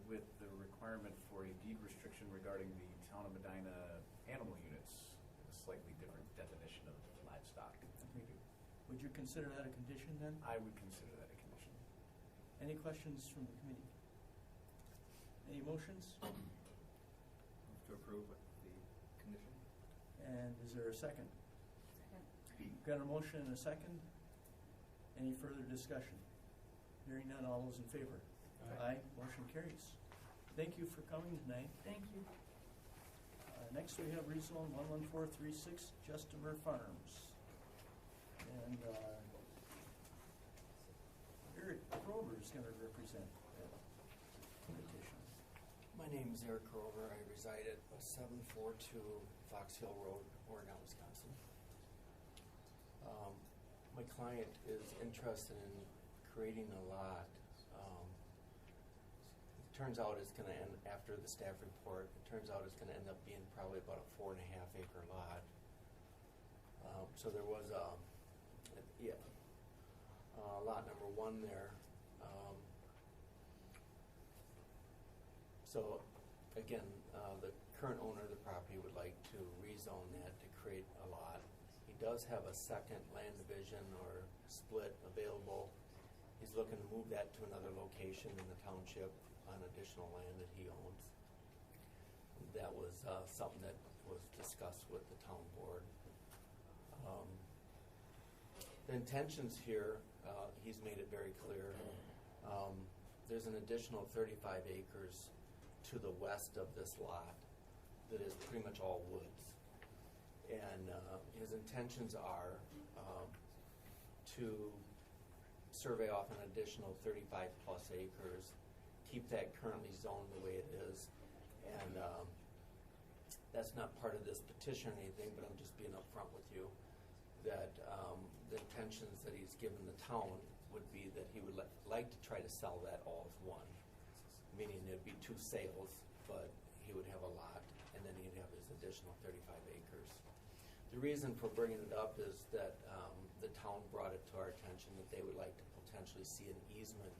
with the requirement for a deed restriction regarding the town of Medina animal units, a slightly different definition of livestock. Thank you. Would you consider that a condition then? I would consider that a condition. Any questions from the committee? Any motions? Move to approve with the condition. And is there a second? Second. Got a motion and a second. Any further discussion? Hearing none, all those in favor? Aye. Motion carries. Thank you for coming tonight. Thank you. Next, we have rezone 11436, Justimer Farms. And Eric Grover is going to represent that petition. My name is Eric Grover. I reside at 742 Fox Hill Road, Oregon, Wisconsin. My client is interested in creating a lot. It turns out it's going to end, after the staff report, it turns out it's going to end up being probably about a 4.5 acre lot. So there was lot number 1 there. So again, the current owner of the property would like to rezone that to create a lot. He does have a second land division or split available. He's looking to move that to another location in the township on additional land that he owns. That was something that was discussed with the town board. The intentions here, he's made it very clear. There's an additional 35 acres to the west of this lot that is pretty much all woods. And his intentions are to survey off an additional 35 plus acres, keep that currently zoned the way it is. And that's not part of this petition or anything, but I'm just being upfront with you. that the intentions that he's given the town would be that he would like to try to sell that all as one, meaning it'd be two sales, but he would have a lot, and then he'd have his additional 35 acres. The reason for bringing it up is that the town brought it to our attention that they would like to potentially see an easement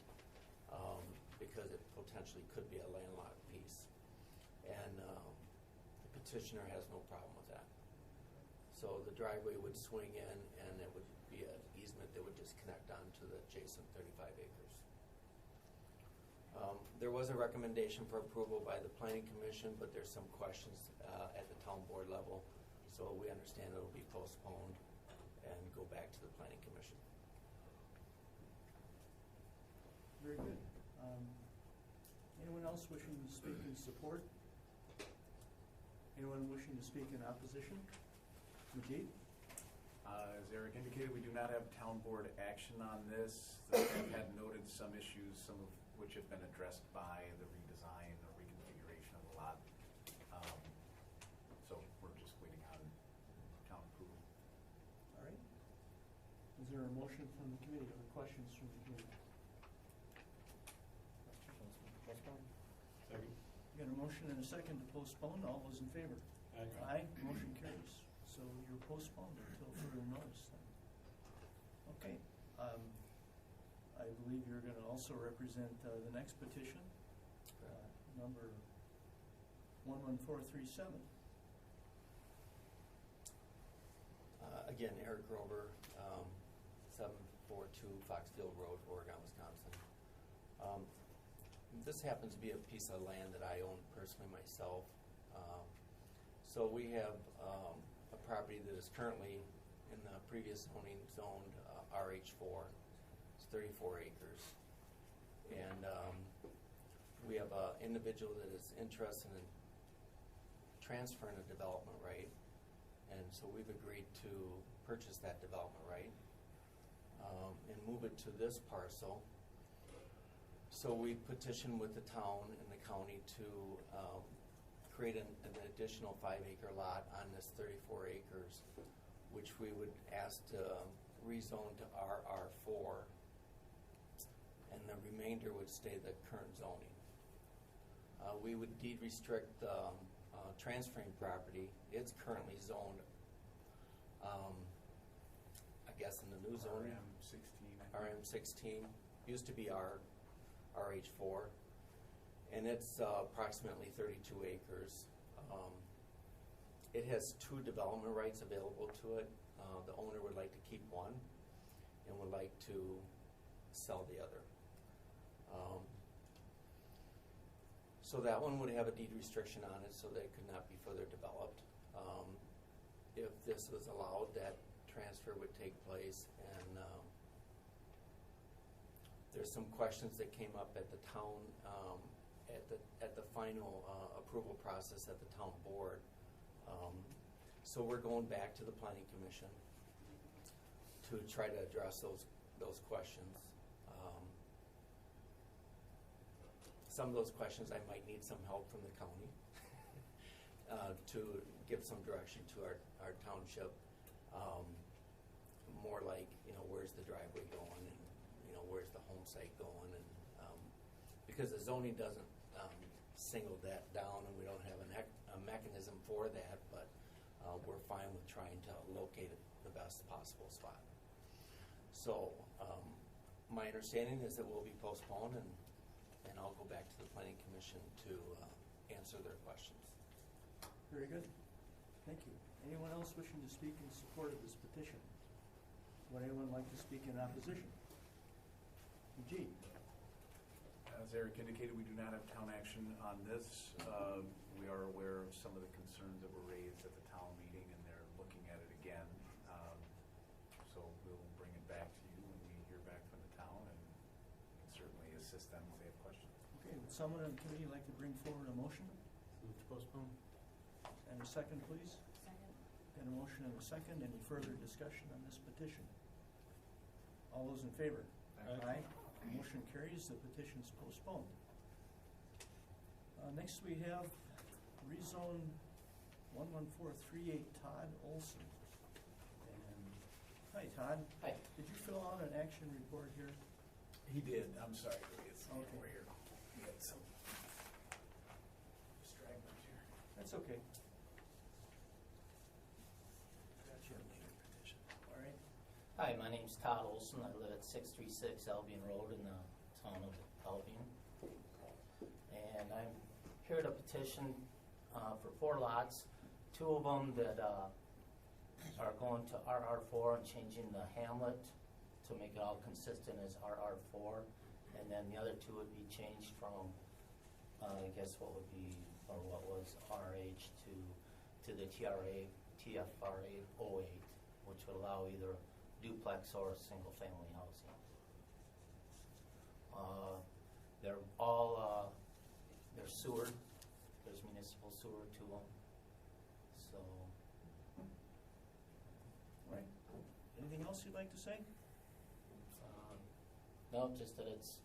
because it potentially could be a landlocked piece. And the petitioner has no problem with that. So the driveway would swing in and it would be an easement that would just connect onto the adjacent 35 acres. There was a recommendation for approval by the Planning Commission, but there's some questions at the town board level. So we understand it will be postponed and go back to the Planning Commission. Very good. Anyone else wishing to speak in support? Anyone wishing to speak in opposition? Majid? As Eric indicated, we do not have town board action on this. The staff had noted some issues, some of which have been addressed by the redesign or reconfiguration of the lot. So we're just waiting on town approval. All right. Is there a motion from the committee or questions from the committee? Postpone. Second. Got a motion and a second to postpone. All those in favor? Aye. Aye. Motion carries. So you're postponed until further notice then. Okay. I believe you're going to also represent the next petition, number 11437. Again, Eric Grover, 742 Foxfield Road, Oregon, Wisconsin. This happens to be a piece of land that I own personally myself. So we have a property that is currently in the previous zoning zoned RH4. It's 34 acres. And we have an individual that is interested in transferring a development right. And so we've agreed to purchase that development right and move it to this parcel. So we petitioned with the town and the county to create an additional 5-acre lot on this 34 acres, which we would ask to rezone to RR4, and the remainder would stay the current zoning. We would deed restrict the transferring property. It's currently zoned, I guess in the new zoning. RM16. Used to be RH4. And it's approximately 32 acres. It has 2 development rights available to it. The owner would like to keep one and would like to sell the other. So that one would have a deed restriction on it so that it could not be further developed. If this was allowed, that transfer would take place, and there's some questions that came up at the town at the final approval process at the town board. So we're going back to the Planning Commission to try to address those questions. Some of those questions I might need some help from the county to give some direction to our township. More like, where's the driveway going, and where's the home site going, and because the zoning doesn't single that down, and we don't have a mechanism for that, but we're fine with trying to locate the best possible spot. So my understanding is that we'll be postponed, and I'll go back to the Planning Commission to answer their questions. Very good. Thank you. Anyone else wishing to speak in support of this petition? Would anyone like to speak in opposition? G. As Eric indicated, we do not have town action on this. We are aware of some of the concerns that were raised at the town meeting, and they're looking at it again. So we'll bring it back to you when we hear back from the town, and we can certainly assist them if they have questions. Okay, would someone on the committee like to bring forward a motion? Move to postpone. And a second, please? Second. Got a motion and a second. Any further discussion on this petition? All those in favor? Aye. Motion carries. The petition is postponed. Next we have rezone 11438 Todd Olson. And Hi, Todd. Hi. Did you fill out an action report here? He did, I'm sorry, it's Okay. over here. We had some stragglers here. That's okay. Got your later petition. All right. Hi, my name's Todd Olson. I live at 636 Albion Road in the town of Albion. And I'm here to petition for 4 lots, 2 of them that are going to RR4 and changing the hamlet to make it all consistent as RR4. And then the other 2 would be changed from, I guess what would be, or what was RH to the TFRA 08, which would allow either duplex or single-family housing. They're all, they're sewer. There's municipal sewer to them. So, Right. Anything else you'd like to say? no, just that it's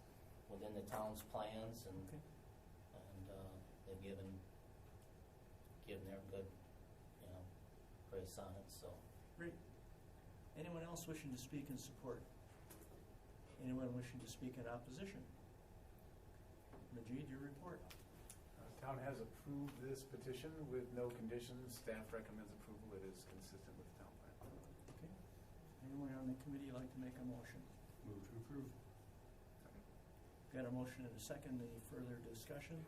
within the town's plans and Okay. they've given their good, grace on it, so. Great. Anyone else wishing to speak in support? Anyone wishing to speak in opposition? Majid, your report. Town has approved this petition with no conditions. Staff recommends approval. It is consistent with the town plan. Okay. Anyone on the committee like to make a motion? Move to approve. Got a motion and a second. Any further discussion?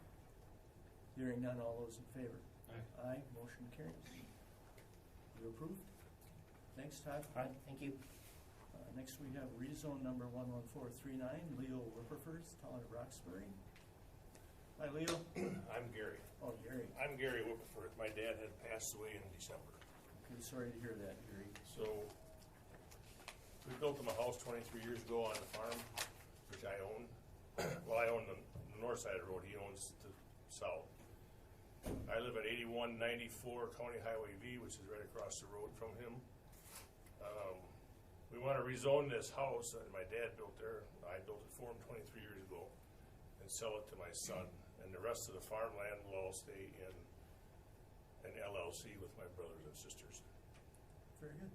Hearing none, all those in favor? Aye. Aye, motion carries. You approved? Thanks, Todd. All right, thank you. Next, we have rezone number 11439, Leo Whipperford, Town of Roxbury. Hi, Leo. I'm Gary. Oh, Gary. I'm Gary Whipperford. My dad had passed away in December. Okay, sorry to hear that, Gary. So we built him a house 23 years ago on a farm, which I own. Well, I own the north side of the road. He owns the south. I live at 8194 County Highway V, which is right across the road from him. We want to rezone this house that my dad built there. I built it for him 23 years ago and sell it to my son. And the rest of the farmland will all stay in an LLC with my brothers and sisters. Very good.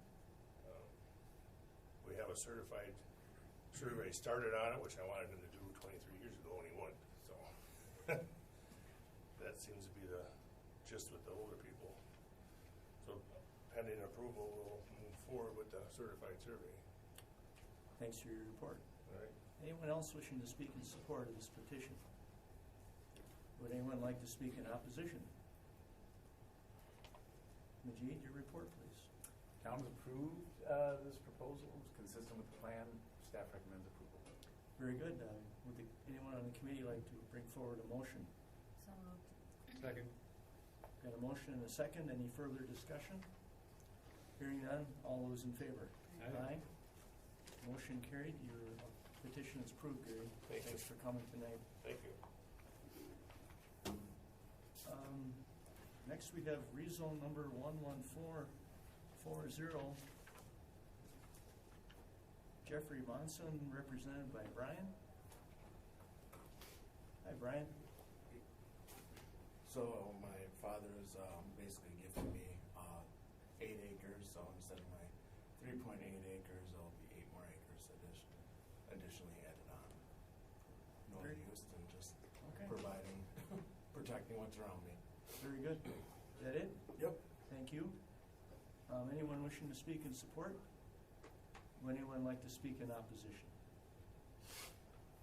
We have a certified survey started on it, which I wanted him to do 23 years ago, and he wouldn't. So that seems to be the gist with the older people. So pending approval, we'll move forward with the certified survey. Thanks for your report. All right. Anyone else wishing to speak in support of this petition? Would anyone like to speak in opposition? Majid, your report, please. Town has approved this proposal. It's consistent with the plan. Staff recommends approval. Very good. Would anyone on the committee like to bring forward a motion? So moved. Second. Got a motion and a second. Any further discussion? Hearing none, all those in favor? Aye. Motion carried. Your petition is approved, Gary. Thanks for coming tonight. Thank you. Next, we have rezone number 11440. Jeffrey Monson, represented by Brian. Hi, Brian. So my father's basically gifted me 8 acres. So instead of my 3.8 acres, there'll be 8 more acres additionally added on. No use and just providing, protecting what's around me. Very good. Is that it? Yep. Thank you. Anyone wishing to speak in support? Would anyone like to speak in opposition?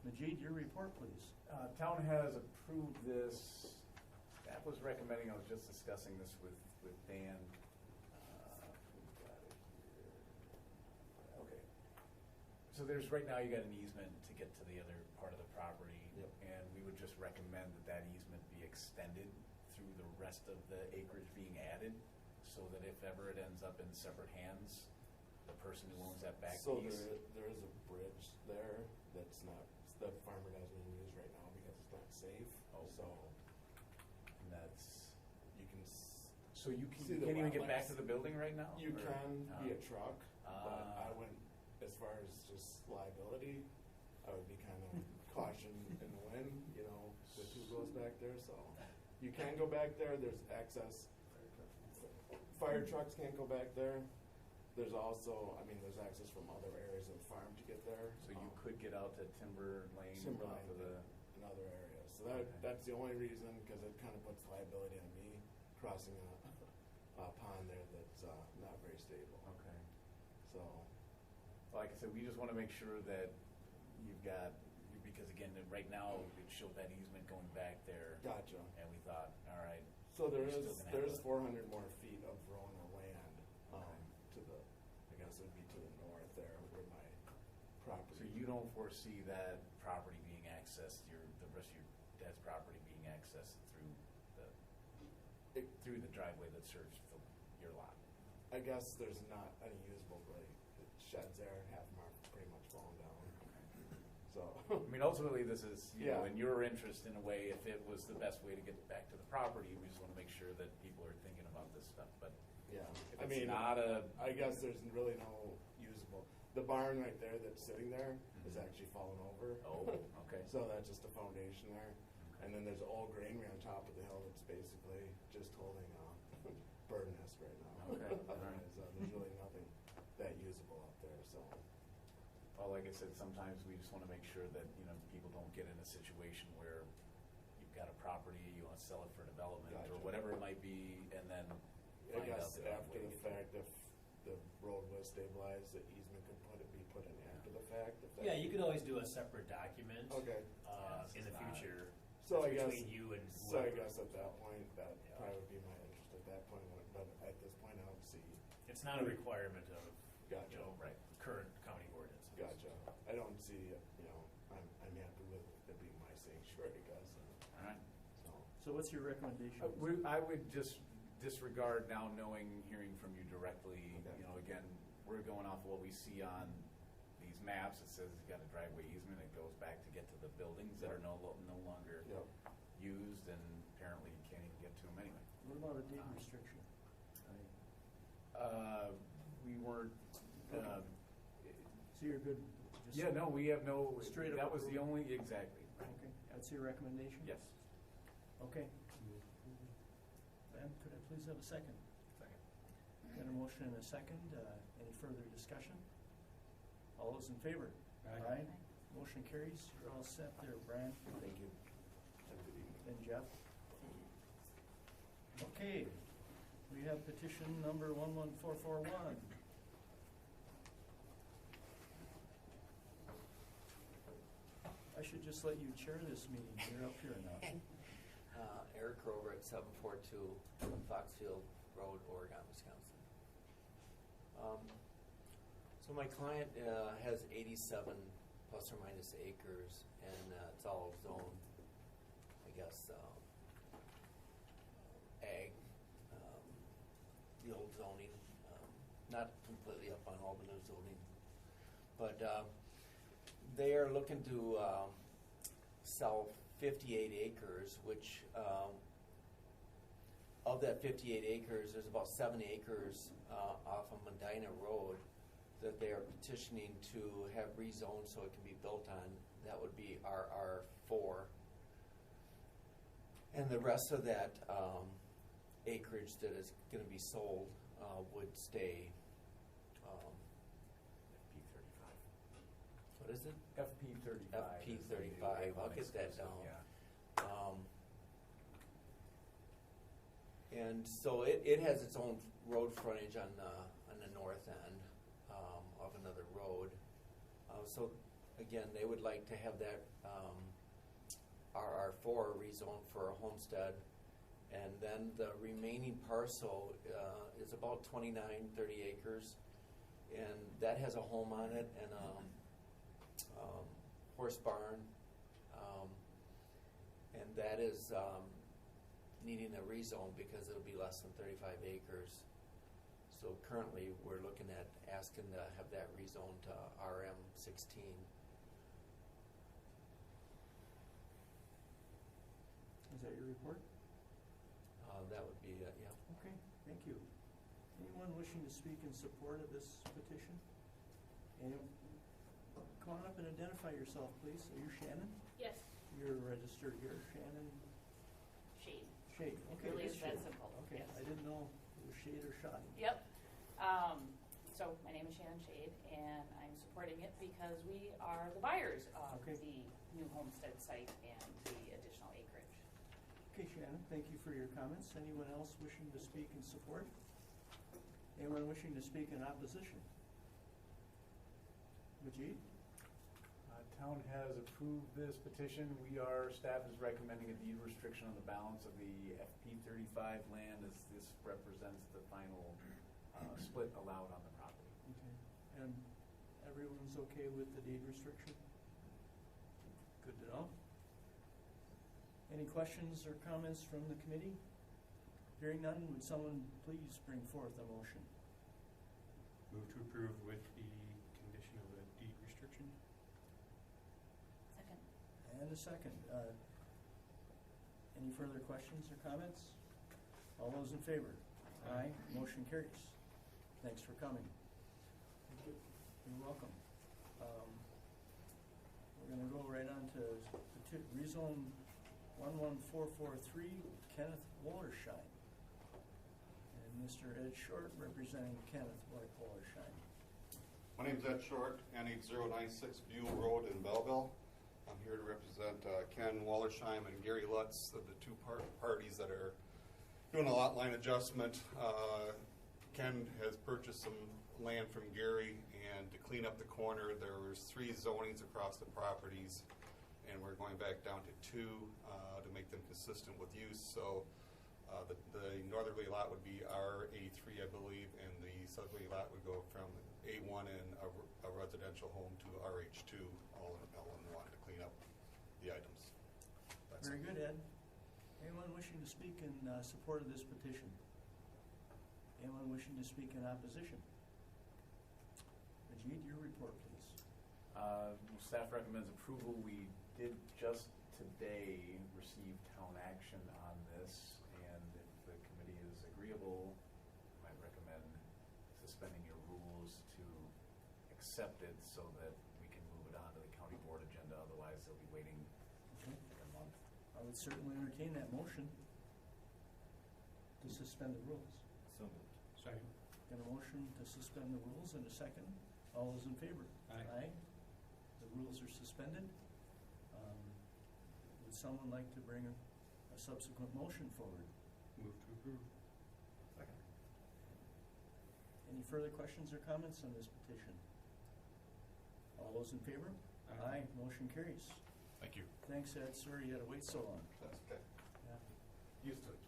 Majid, your report, please. Town has approved this. Staff was recommending, I was just discussing this with Dan. We've got it here. Okay. So there's, right now you got an easement to get to the other part of the property. Yep. And we would just recommend that easement be extended through the rest of the acreage being added, so that if ever it ends up in separate hands, the person who owns that back So piece. there is a bridge there that's not, that farmer doesn't even use right now because it's not safe. Oh. So And that's, you can so you see the can't even get back wetlands. to the building right now? You or- can Oh. be a truck, but I went as far as just liability. I would be kind of caution in the wind, the who goes back there. So you can go back there. There's access. Fire trucks can't go back there. there's also, I mean, there's access from other areas of the farm to get there. So you could get out to Timber Lane Timber off Lane of the. in other areas. So that's the only reason, because it kind of puts liability on me crossing a pond there that's not very stable. Okay. So, Like I said, we just want to make sure that you've got, because again, right now, it showed that easement going back there. gotcha. And we thought, all right. So we're still gonna have there's a- 400 more feet of Verona land Okay. to the, I guess it would be to the north there where my property. So you don't foresee that property being accessed, the rest of your dad's property being accessed through the driveway that serves your lot? I guess there's not any usable, really. The sheds there, half of them are pretty much falling down. So. I mean, ultimately, this is, Yeah. in your interest in a way, if it was the best way to get back to the property, we just want to make sure that people are thinking about this stuff, but. Yeah, If I it's mean, not I guess there's really no usable. The barn right there that's sitting there is actually fallen over. Oh, okay. So that's just a foundation there. And then there's an old granary on top of the hill that's basically just holding a bird nest right now. Okay, Otherwise, there's really nothing that usable up there, so. Well, like I said, sometimes we just want to make sure that, people don't get in a situation where you've got a property, you want to sell it for development or Gotcha. whatever it might be, and then I find out guess that after the fact, if the road was stabilized, the easement could be put in after the fact. If that- Yeah, you could always do a separate document. Okay. In the future. So I that's guess, between you and so I whoever. guess at that point, that probably would be my interest at that point, but at this point, I don't see. It's not a requirement of, Gotcha. current county ordinances. Gotcha. I don't see, I'm happy with it being my sanctuary, I guess. All right. So what's your recommendation? I would just disregard now hearing from you directly, Okay. Again, we're going off of what we see on these maps. It says you've got a driveway easement, it goes back to get to the buildings that are no longer Yep. used, and apparently you can't even get to them anyway. What about a deed restriction? We weren't, So you're good? just yeah, no, we have no, Straight up that was the approval. only, exactly. Okay, that's your recommendation? Yes. Okay. Then, could I please have a second? Second. Got a motion and a second. Any further discussion? All those in favor? Aye. Motion carries. You're all set there, Brian. Thank you. Have a good evening. And Jeff. Okay, we have petition number 11441. I should just let you chair this meeting. You're up here now. Eric Rover at 742 Foxfield Road, Oregon, Wisconsin. So my client has 87 plus or minus acres, and it's all zoned, I guess, ag, the old zoning, not completely up on all the new zoning. But they are looking to sell 58 acres, which of that 58 acres, there's about 7 acres off of Medina Road that they are petitioning to have rezoned so it can be built on. That would be RR4. And the rest of that acreage that is going to be sold would stay. FP35. What is it? FP35. FP35. I'll get that down. Yeah. And so it has its own road frontage on the north end of another road. So again, they would like to have that RR4 rezoned for a homestead, and then the remaining parcel is about 29, 30 acres, and that has a home on it and a horse barn, and that is needing a rezone because it'll be less than 35 acres. So currently, we're looking at asking to have that rezoned to RM16. Is that your report? That would be it, yeah. Okay, thank you. Anyone wishing to speak in support of this petition? Anyone? Come on up and identify yourself, please. Are you Shannon? Yes. You're registered here, Shannon Shade. Shade. Okay, Really it's is that Shade. simple, Okay, yes. I didn't know it was Shade or Shadi. Yep. So So my name is Shannon Shade, and I'm supporting it because we are the buyers of Okay. the new homestead site and the additional acreage. Okay, Shannon, thank you for your comments. Anyone else wishing to speak in support? Anyone wishing to speak in opposition? Majid? Town has approved this petition. Staff is recommending a deed restriction on the balance of the FP 35 land as this represents the final split allowed on the property. Okay. And everyone's okay with the deed restriction? Good to know. Any questions or comments from the committee? Hearing none, would someone please bring forth a motion? Move to approve with the condition of a deed restriction. Second. And a second. Any further questions or comments? All those in favor? Aye. Motion carries. Thanks for coming. You're welcome. We're going to go right on to rezone 11443 Kenneth Wallerschein. And Mr. Ed Short representing Kenneth Wallerschein. My name's Ed Short, NH 096 Buell Road in Belleville. I'm here to represent Ken Wallersheim and Gary Lutz, the two parties that are doing a lot line adjustment. Ken has purchased some land from Gary, and to clean up the corner, there was 3 zonings across the properties, and we're going back down to 2 to make them consistent with use. So the northerly lot would be RA3, I believe, and the southerly lot would go from A1 and a residential home to RH2, all in one to clean up the items. That's Very it. good, Ed. Anyone wishing to speak in support of this petition? Anyone wishing to speak in opposition? Majid, your report, please. Staff recommends approval. We did just today receive town action on this, and if the committee is agreeable, I might recommend suspending your rules to accept it so that we can move it on to the county board agenda. Otherwise, they'll be waiting a month. I would certainly entertain that motion to suspend the rules. So moved. Second. Got a motion to suspend the rules and a second. All those in favor? Aye. The rules are suspended. Would someone like to bring a subsequent motion forward? Move to approve. Second. Any further questions or comments on this petition? All those in favor? Aye. Motion carries. Thank you. Thanks, Ed. Sorry you had to wait so long. That's okay. Yeah. Used to it.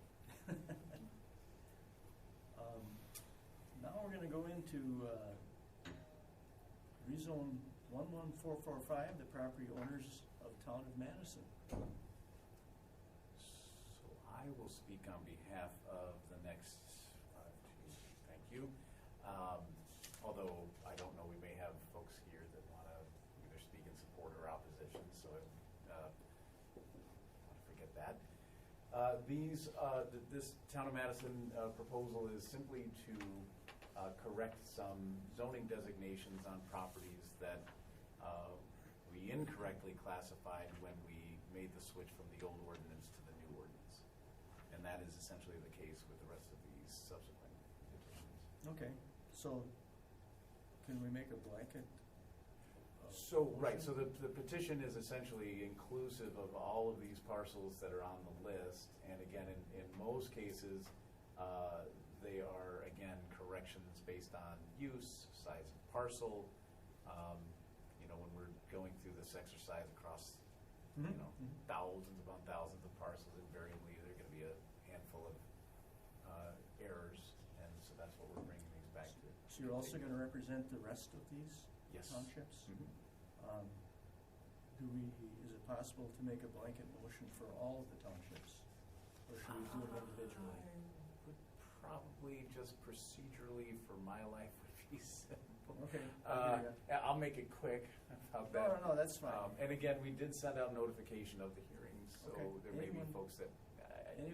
Now we're going to go into rezone 11445, the property owners of Town of Madison. So I will speak on behalf of the next, thank you. Although I don't know, we may have folks here that want to either speak in support or opposition, so I want to forget that. This Town of Madison proposal is simply to correct some zoning designations on properties that we incorrectly classified when we made the switch from the old ordinance to the new ordinance. And that is essentially the case with the rest of these subsequent petitions. Okay, so can we make a blanket? So the petition is essentially inclusive of all of these parcels that are on the list. And again, in most cases, they are, again, corrections based on use, size of parcel. When we're going through this exercise across, thousands upon thousands of parcels, invariably there are going to be a handful of errors. And so that's what we're bringing these back to. So you're also going to represent the rest of these townships? Mm-hmm. Is it possible to make a blanket motion for all of the townships? Or should we do it individually? I would probably just procedurally for my life would be simple. Okay. I'll make it quick about that. No, that's fine. And again, we did send out notification of the hearings, so Okay. there may be folks that,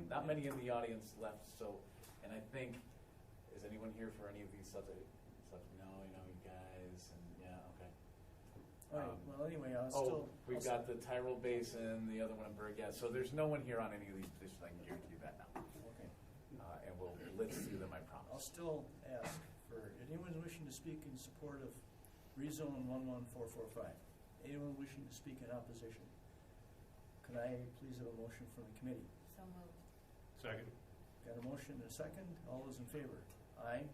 not many in the audience left, so, and I think, is anyone here for any of these stuff? No, you guys, and yeah, okay. All right, well, anyway, I'll we've got the Tyrol Basin, the other one in Berg, yeah, so there's no one here on any of these petitions, I can guarantee you that now. Okay. And we'll blitz through them, I promise. I'll still ask for it anyone wishing to speak in support of rezone 11445? Anyone wishing to speak in opposition? Could I please have a motion from the committee? So moved. Second. Got a motion and a second. All those in favor? Aye.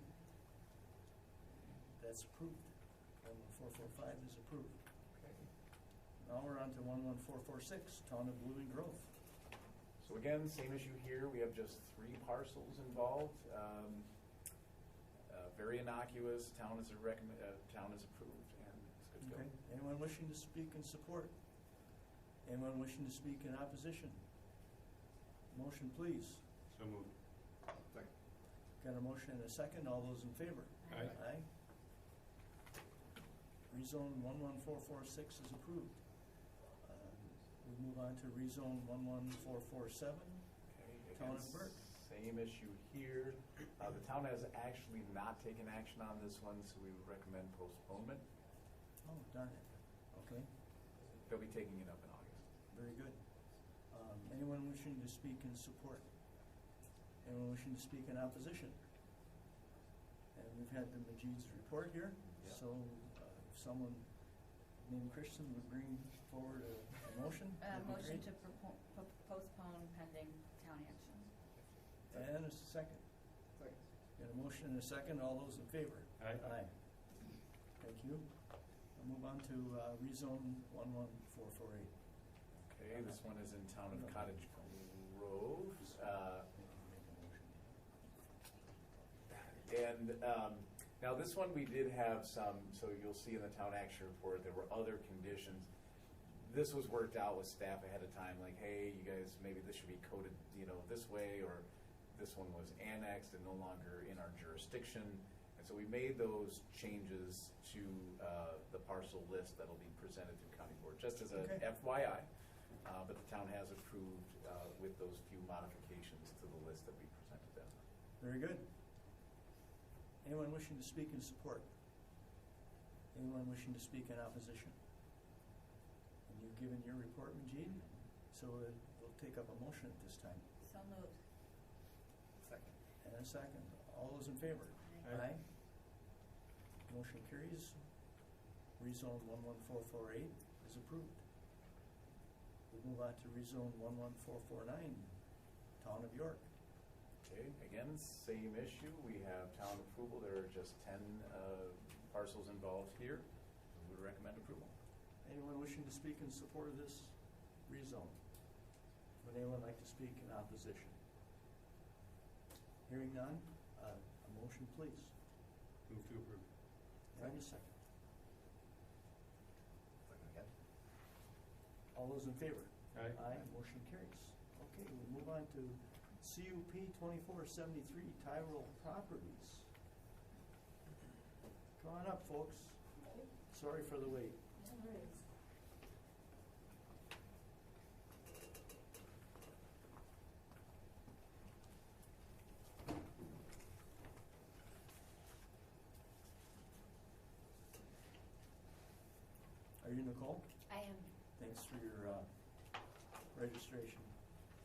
That's approved. 11445 is approved. Now we're on to 11446, Town of Blooming Grove. So again, same issue here. We have just 3 parcels involved. Very innocuous. Town is approved, and it's good to go. Okay. Anyone wishing to speak in support? Anyone wishing to speak in opposition? Motion, please. So moved. Second. Got a motion and a second. All those in favor? Aye. Aye. Rezone 11446 is approved. We move on to rezone 11447, Okay, Town again, of Burke. same issue here. The town has actually not taken action on this one, so we would recommend postponement. Oh, darn it. Okay, They'll be taking it up in August. very good. Anyone wishing to speak in support? Anyone wishing to speak in opposition? And we've had the Majid's report here, Yep. so if someone named Christian would bring forward a motion, that'd be Motion great. to postpone pending town action. And a second. Second. Got a motion and a second. All those in favor? Aye. Aye. Thank you. I'll move on to rezone 11448. Okay, this one is in town of Cottage Grove. And now this one we did have some, so you'll see in the town action report, there were other conditions. This was worked out with staff ahead of time, like, hey, you guys, maybe this should be coded, this way, or this one was annexed and no longer in our jurisdiction. And so we made those changes to the parcel list that'll be presented to county board, just as a Okay. FYI. But the town has approved with those few modifications to the list that we presented them. Very good. Anyone wishing to speak in support? Anyone wishing to speak in opposition? And you've given your report, Majid, so we'll take up a motion at this time. So moved. Second. And a second. All those in favor? Aye. Aye. Motion carries. Rezone 11448 is approved. We move on to rezone 11449, Town of York. Okay, again, same issue. We have town approval. There are just 10 parcels involved here. We would recommend approval. Anyone wishing to speak in support of this rezone? Would anyone like to speak in opposition? Hearing none, a motion please. Move to approve. And a second. Second again. All those in favor? Aye. Aye, motion carries. Okay, we move on to CUP 2473, Tyrell Properties. Come on up, folks. Sorry for the wait. Are you Nicole? I am. Thanks for your registration.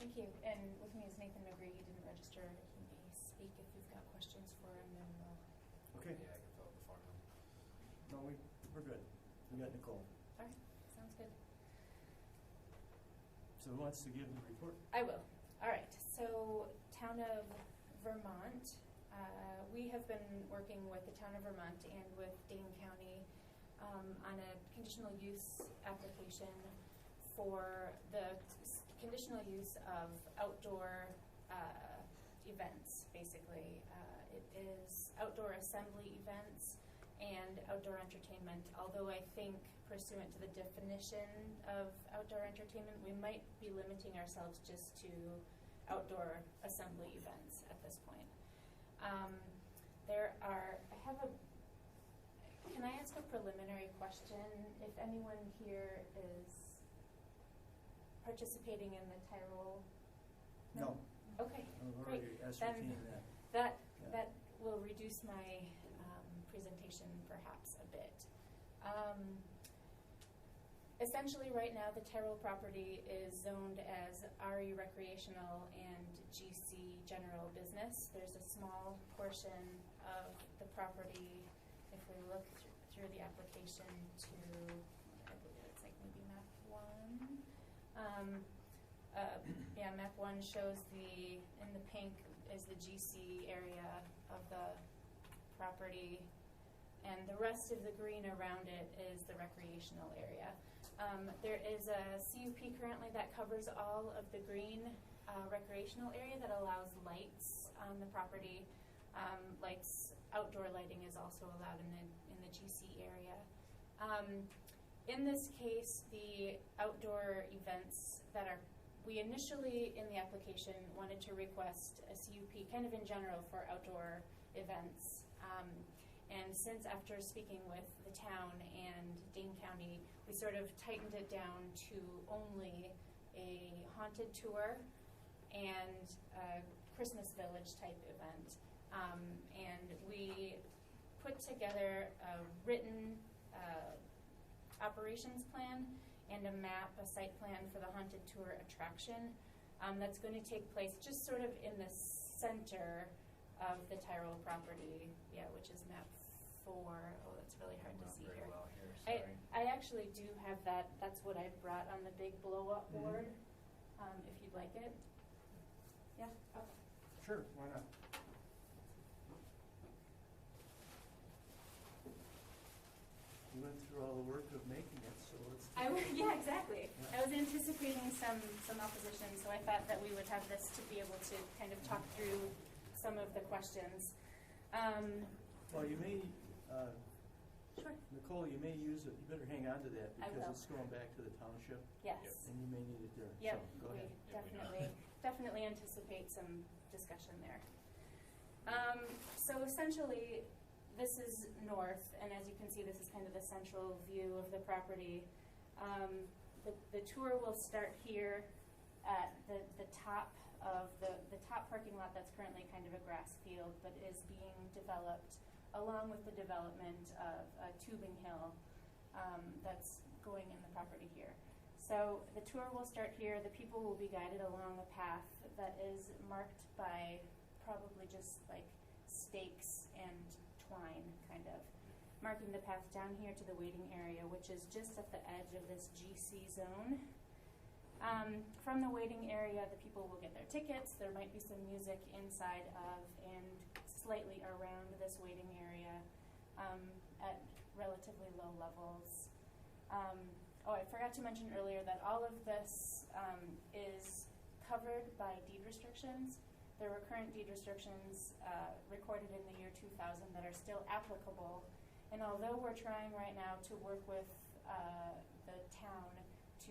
Thank you. And with me is Nathan McGree. He didn't register. He may speak if you've got questions for him, and we'll. Okay. Yeah, I can fill out the form. No, we're good. We got Nicole. All right. Sounds good. So who wants to give the report? I will. All right. So, Town of Vermont. We have been working with the Town of Vermont and with Dane County on a conditional use application for the conditional use of outdoor events, basically. It is outdoor assembly events and outdoor entertainment, although I think pursuant to the definition of outdoor entertainment, we might be limiting ourselves just to outdoor assembly events at this point. Can I ask a preliminary question? If anyone here is participating in the Tyrell? No. Okay, We've great. already ascertained that. That Yeah. will reduce my presentation perhaps a bit. essentially, right now, the Tyrrell property is zoned as RE recreational and GC general business. There's a small portion of the property, if we look through the application to, I believe it's like maybe map 1. Yeah, map 1 shows in the pink is the GC area of the property, and the rest of the green around it is the recreational area. There is a CUP currently that covers all of the green recreational area that allows lights on the property. Outdoor lighting is also allowed in the GC area. In this case, the outdoor events we initially in the application wanted to request a CUP kind of in general for outdoor events. And since after speaking with the town and Dane County, we sort of tightened it down to only a haunted tour and a Christmas Village type event. And we put together a written operations plan and a map, a site plan for the haunted tour attraction that's going to take place just sort of in the center of the Tyrrell property, which is map 4. Oh, that's really hard to see here. Well here, I actually do have that. That's what I brought on the big blow-up board, if you'd like it. Yeah? Okay. Sure, why not? We went through all the work of making it, so let's. Yeah, exactly. Yeah. I was anticipating some opposition, so I thought that we would have this to be able to kind of talk through some of the questions. Well, you may, Sure. Nicole, you may use it. You better hang on to that I because will. it's going back to the township. Yes. And you may need it there. Yep, So, go we ahead. definitely anticipate some discussion there. So essentially, this is north, and as you can see, this is kind of the central view of the property. The tour will start here at the top of the top parking lot that's currently kind of a grass field, but is being developed along with the development of a tubing hill that's going in the property here. So the tour will start here. The people will be guided along a path that is marked by probably just like stakes and twine, kind of, marking the path down here to the waiting area, which is just at the edge of this GC zone. From the waiting area, the people will get their tickets. There might be some music inside of and slightly around this waiting area at relatively low levels. I forgot to mention earlier that all of this is covered by deed restrictions. There were current deed restrictions recorded in the year 2000 that are still applicable. And although we're trying right now to work with the town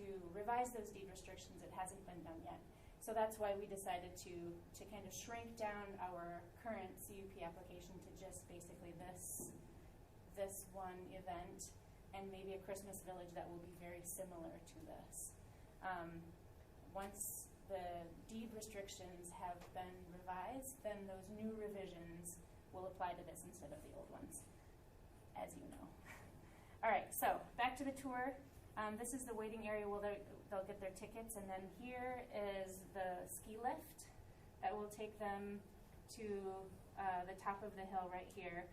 to revise those deed restrictions, it hasn't been done yet. So that's why we decided to kind of shrink down our current CUP application to just basically this one event and maybe a Christmas Village that will be very similar to this. Once the deed restrictions have been revised, then those new revisions will apply to this instead of the old ones, as you know. All right, so back to the tour. This is the waiting area where they'll get their tickets, and then here is the ski lift that will take them to the top of the hill right here,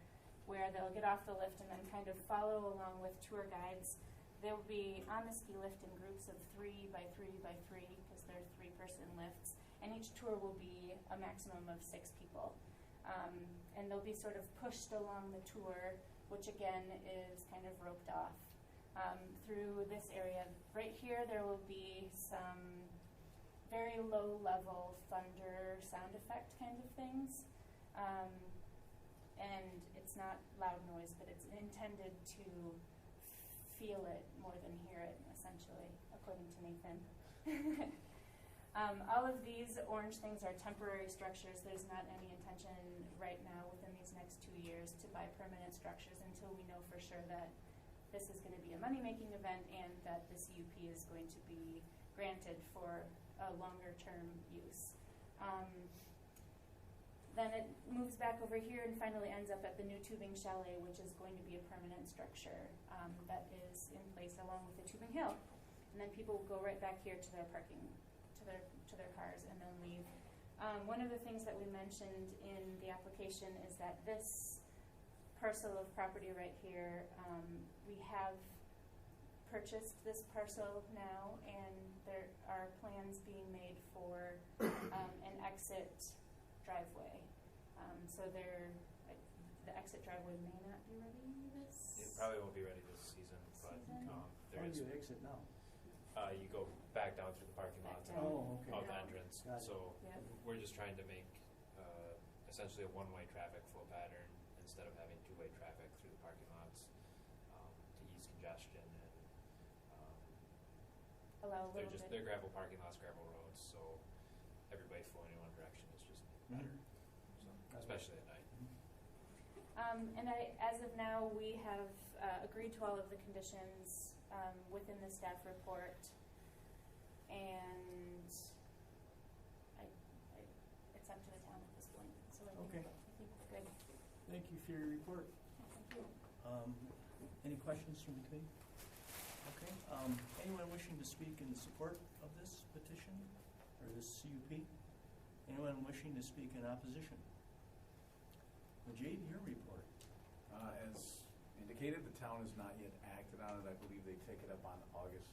where they'll get off the lift and then kind of follow along with tour guides. They'll be on the ski lift in groups of 3 by 3 by 3 because they're 3-person lifts, and each tour will be a maximum of 6 people. And they'll be sort of pushed along the tour, which again is kind of roped off. Through this area. Right here there will be some very low level thunder sound effect kind of things. And it's not loud noise, but it's intended to feel it more than hear it, essentially, according to Nathan. All of these orange things are temporary structures. There's not any intention right now within these next 2 years to buy permanent structures until we know for sure that this is going to be a money-making event and that the CUP is going to be granted for a longer-term use. then it moves back over here and finally ends up at the new tubing chalet, which is going to be a permanent structure that is in place along with the tubing hill. And then people will go right back here to their parking, to their cars, and then leave. One of the things that we mentioned in the application is that this parcel of property right here, we have purchased this parcel now, and there are plans being made for an exit driveway. So the exit driveway may not be ready this. It probably won't be ready this season, but How there do is. you exit now? You go back down through the parking lot Back and down. Oh, okay. out the Yeah. entrance. Got it. So Yep. we're just trying to make essentially a one-way traffic flow pattern instead of having two-way traffic through the parking lots to ease congestion and Allow a little bit. they're gravel parking lots, gravel roads, so everybody flowing in one direction is just better. So, especially at night. And as of now, we have agreed to all of the conditions within the staff report, and it's up to the town at this point. So I think, Okay. I think we're good. Thank you for your report. Thank you. Any questions from the committee? Okay. Anyone wishing to speak in support of this petition or this CUP? Anyone wishing to speak in opposition? Majid, your report. As indicated, the town has not yet acted on it. I believe they take it up on August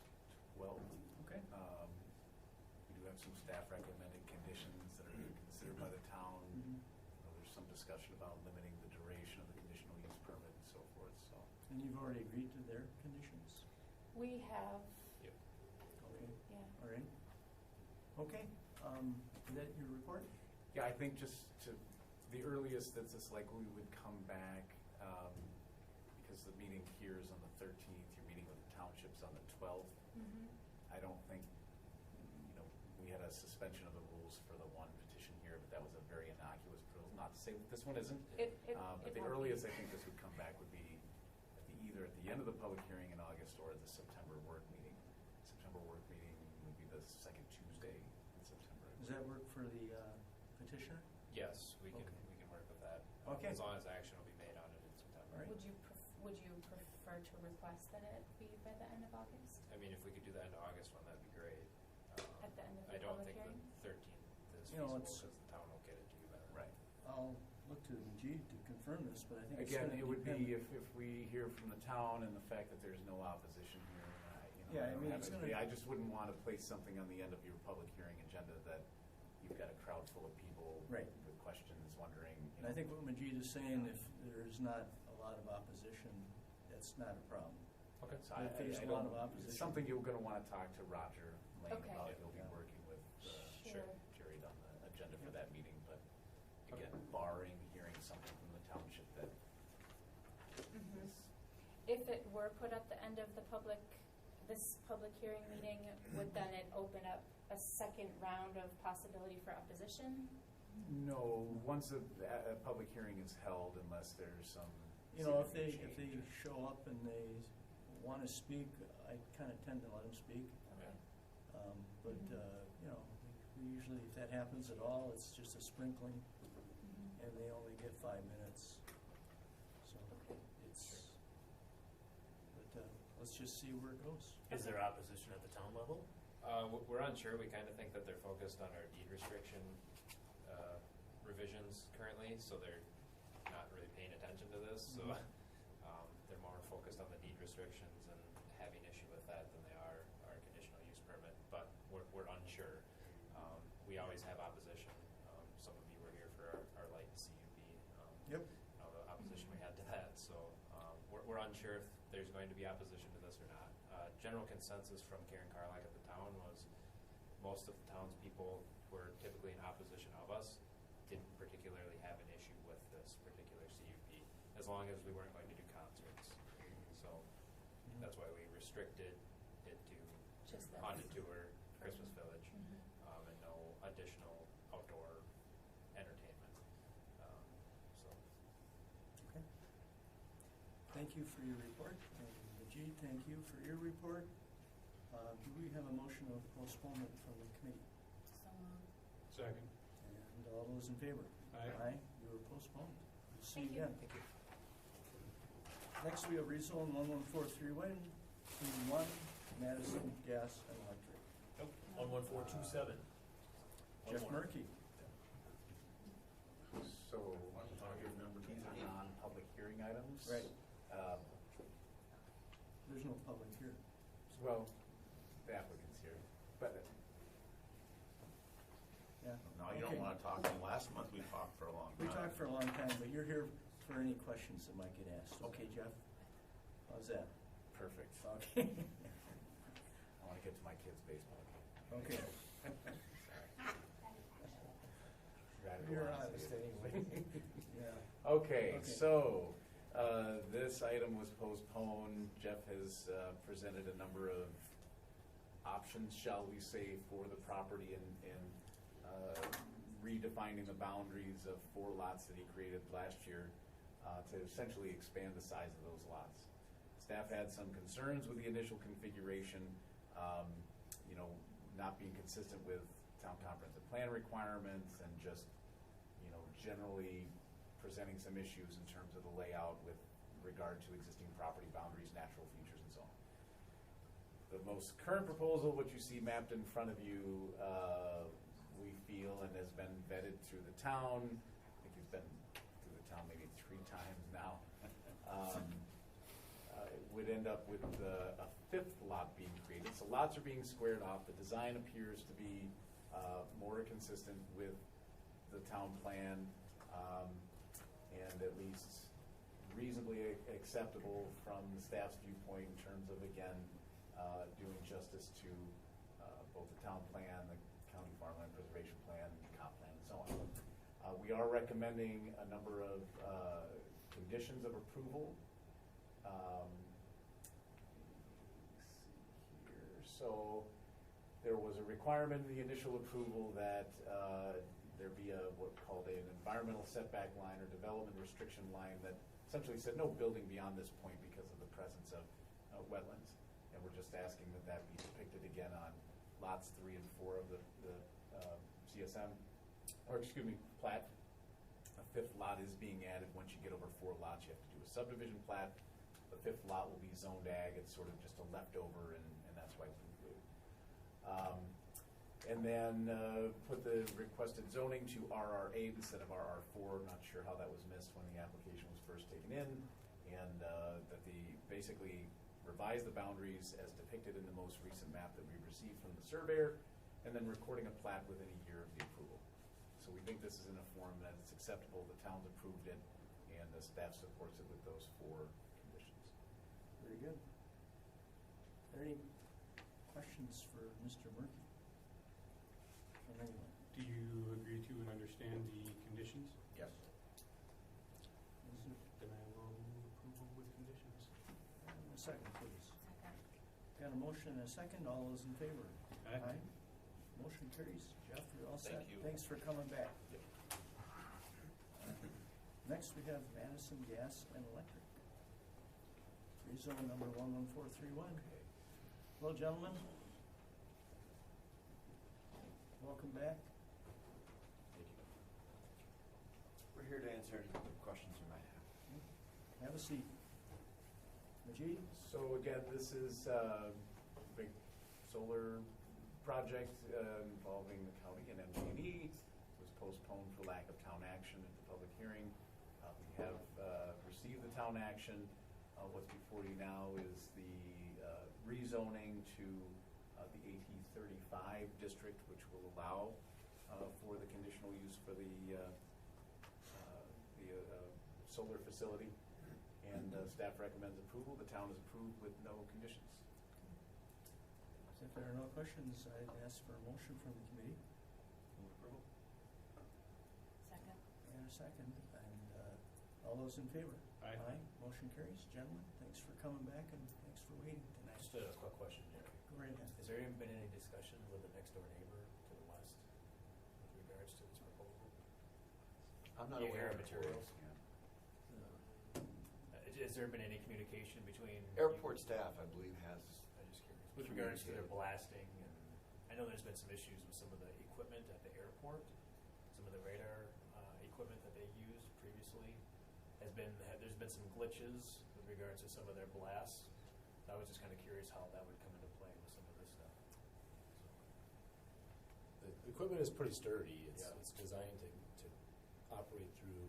12th. Okay. We do have some staff recommended conditions that are being considered by the town. There's some discussion about limiting the duration of the conditional use permit and so forth, so. And you've already agreed to their conditions? We have, Yep. Okay. yeah. All right. Okay. Is that your report? Yeah, I think just to the earliest that's just like we would come back, because the meeting here is on the 13th, you're meeting with the townships on the 12th. I don't think, we had a suspension of the rules for the one petition here, but that was a very innocuous rule. Not to say that this one isn't, but the earliest I think this would come back would be either at the end of the public hearing in August or the September work meeting. September work meeting would be the second Tuesday in September. Does that work for the petitioner? Yes, we can work with that. Okay. As long as action will be made on it in September. All right. Would you prefer to request that it be by the end of August? I mean, if we could do the end of August one, that'd be great. At the end of the I don't public think hearing? the 13th is You know, feasible it's- because the town will get it to you by then. Right. I'll look to Majid to confirm this, but I think it's Again, gonna it would depend. be if we hear from the town and the fact that there's no opposition here. Yeah, I don't mean, have it's it- gonna- I just wouldn't want to place something on the end of your public hearing agenda that you've got a crowd full of people Right. with questions, wondering. And I think what Majid is saying, if there's not a lot of opposition, that's not a problem. Okay. So If there's a lot of opposition. It's something you're going to want to talk to Roger Lane Okay. about. He'll be Yeah. working with Sure. Jerry on the agenda for that meeting. But again, barring hearing something from the township that Mhm. If it were put at the end of this public hearing meeting, would then it open up a second round of possibility for opposition? No, once a public hearing is held, unless there's some. If significant they change. show up and they want to speak, I kind of tend to let them speak. Okay. But, we usually, if that happens at all, it's just a sprinkling, and they only get 5 minutes. So it's, but let's just see where it goes. Is there opposition at the town level? We're unsure. We kind of think that they're focused on our deed restriction revisions currently, so they're not really paying attention to this. So they're more focused on the deed restrictions and having issue with that than they are our conditional use permit. But we're unsure. We always have opposition. Some of you were here for our light CUP. Yep. The opposition we had to that. So we're unsure if there's going to be opposition to this or not. General consensus from Karen Carlock at the town was most of the townspeople who were typically in opposition of us didn't particularly have an issue with this particular CUP, as long as we weren't going to do concerts. So that's why we restricted it to Just that. Haunted Tour, Christmas Village, and no additional outdoor entertainment. Okay. Thank you for your report. And Majid, thank you for your report. Do we have a motion of postponement from the committee? Second. And all those in favor? Aye. You are postponed. We'll see you again. Next, we have rezone 11431 to 1 Madison Gas and Electric. Nope, 11427. Jeff Murky. So, these are non-public hearing items. Right. There's no public here. Well, the applicant's here, but Yeah. No, you don't want to talk. And last month we talked for a long time. We talked for a long time, but you're here for any questions that might get asked. Okay, Jeff? How's that? perfect. Okay. I want to get to my kid's baseball game. Okay. You're honest anyway. Yeah. Okay, so this item was postponed. Jeff has presented a number of options, shall we say, for the property and redefining the boundaries of 4 lots that he created last year to essentially expand the size of those lots. Staff had some concerns with the initial configuration, not being consistent with town comprehensive plan requirements and just, generally presenting some issues in terms of the layout with regard to existing property boundaries, natural features, and so on. The most current proposal, what you see mapped in front of you, we feel and has been vetted through the town. I think he's been through the town maybe 3 times now. It would end up with a 5th lot being created. So lots are being squared off. The design appears to be more consistent with the town plan, and at least reasonably acceptable from the staff's viewpoint in terms of, again, doing justice to both the town plan, the county farmland preservation plan, comp plan, and so on. We are recommending a number of conditions of approval. Let's see here. So there was a requirement in the initial approval that there be what's called an environmental setback line or development restriction line that essentially said no building beyond this point because of the presence of wetlands. And we're just asking that that be depicted again on lots 3 and 4 of the CSM, or excuse me, plat. A 5th lot is being added. Once you get over 4 lots, you have to do a subdivision plat. The 5th lot will be zoned ag. It's sort of just a leftover, and that's why it's included. And then put the requested zoning to RR8 instead of RR4. Not sure how that was missed when the application was first taken in, and that basically revise the boundaries as depicted in the most recent map that we received from the surveyor, and then recording a plat within a year of the approval. So we think this is in a form that it's acceptable. The town's approved it, and the staff supports it with those 4 conditions. Very good. Are there any questions for Mr. Murky? From anyone? Do you agree to and understand the conditions? Yes. Then I will move approval with conditions. A second, please. Got a motion and a second. All those in favor? Aye. Motion carries. Jeff, you're all set. Thank you. Thanks for coming back. Next, we have Madison Gas and Electric. Rezone number 11431. Hello, gentlemen. Welcome back. Thank you. We're here to answer any questions you might have. Have a seat. Majid? So again, this is a big solar project involving the county and MG&E. It was postponed for lack of town action at the public hearing. We have received the town action. What's before you now is the rezoning to the AT35 district, which will allow for the conditional use for the solar facility. And staff recommends approval. The town is approved with no conditions. If there are no questions, I'd ask for a motion from the committee. Move approval. Second. And a second. And all those in favor? Aye. Motion carries. Gentlemen, thanks for coming back and thanks for waiting tonight. Just a quick question, Jerry. Go right ahead. Has there even been any discussion with the next door neighbor to the west with regards to this proposal? I'm not You aware hear of materials. materials. Has there been any communication between Airport staff, I believe, has. I'm just curious. With regards to their blasting, and I know there's been some issues with some of the equipment at the airport, some of the radar equipment there's been some glitches with regards to some of their blasts. So I was just kind of curious how that would come into play with some of this stuff. The equipment is pretty sturdy. It's designed to operate through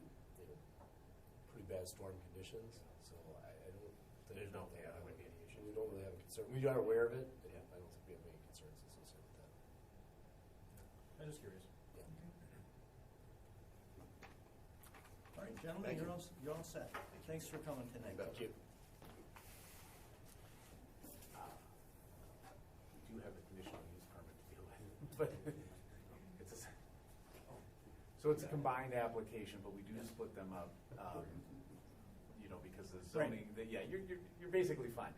pretty bad storm conditions. So I don't think There's no, there wouldn't be any issue. we don't really have a concern. We are aware of it. And I don't think we have any concerns associated with that. I'm just curious. All right, gentlemen, you're all set. Thanks for coming tonight. Thank you. We do have a conditional use permit to deal with, but so it's a combined application, but we do split them up, because the zoning, you're basically fine.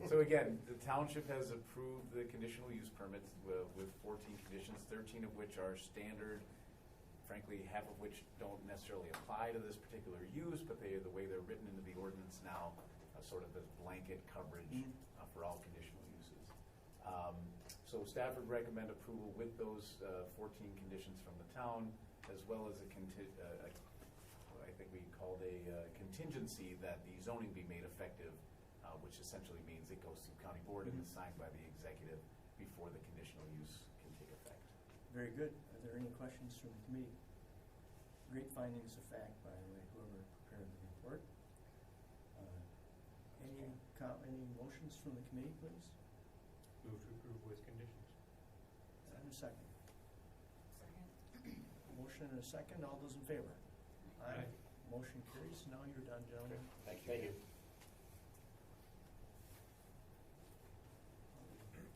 So again, the township has approved the conditional use permits with 14 conditions, 13 of which are standard, frankly, half of which don't necessarily apply to this particular use, but the way they're written into the ordinance now, sort of as blanket coverage for all conditional uses. So staff would recommend approval with those 14 conditions from the town, as well as what I think we called a contingency that the zoning be made effective, which essentially means it goes through county board and is signed by the executive before the conditional use can take effect. Very good. Are there any questions from the committee? Great findings of fact, by the way, whoever prepared the report. Any motions from the committee, please? Move to approve with conditions. And a second. Motion and a second. All those in favor? Aye. Motion carries. Now you're done, gentlemen. Thank you.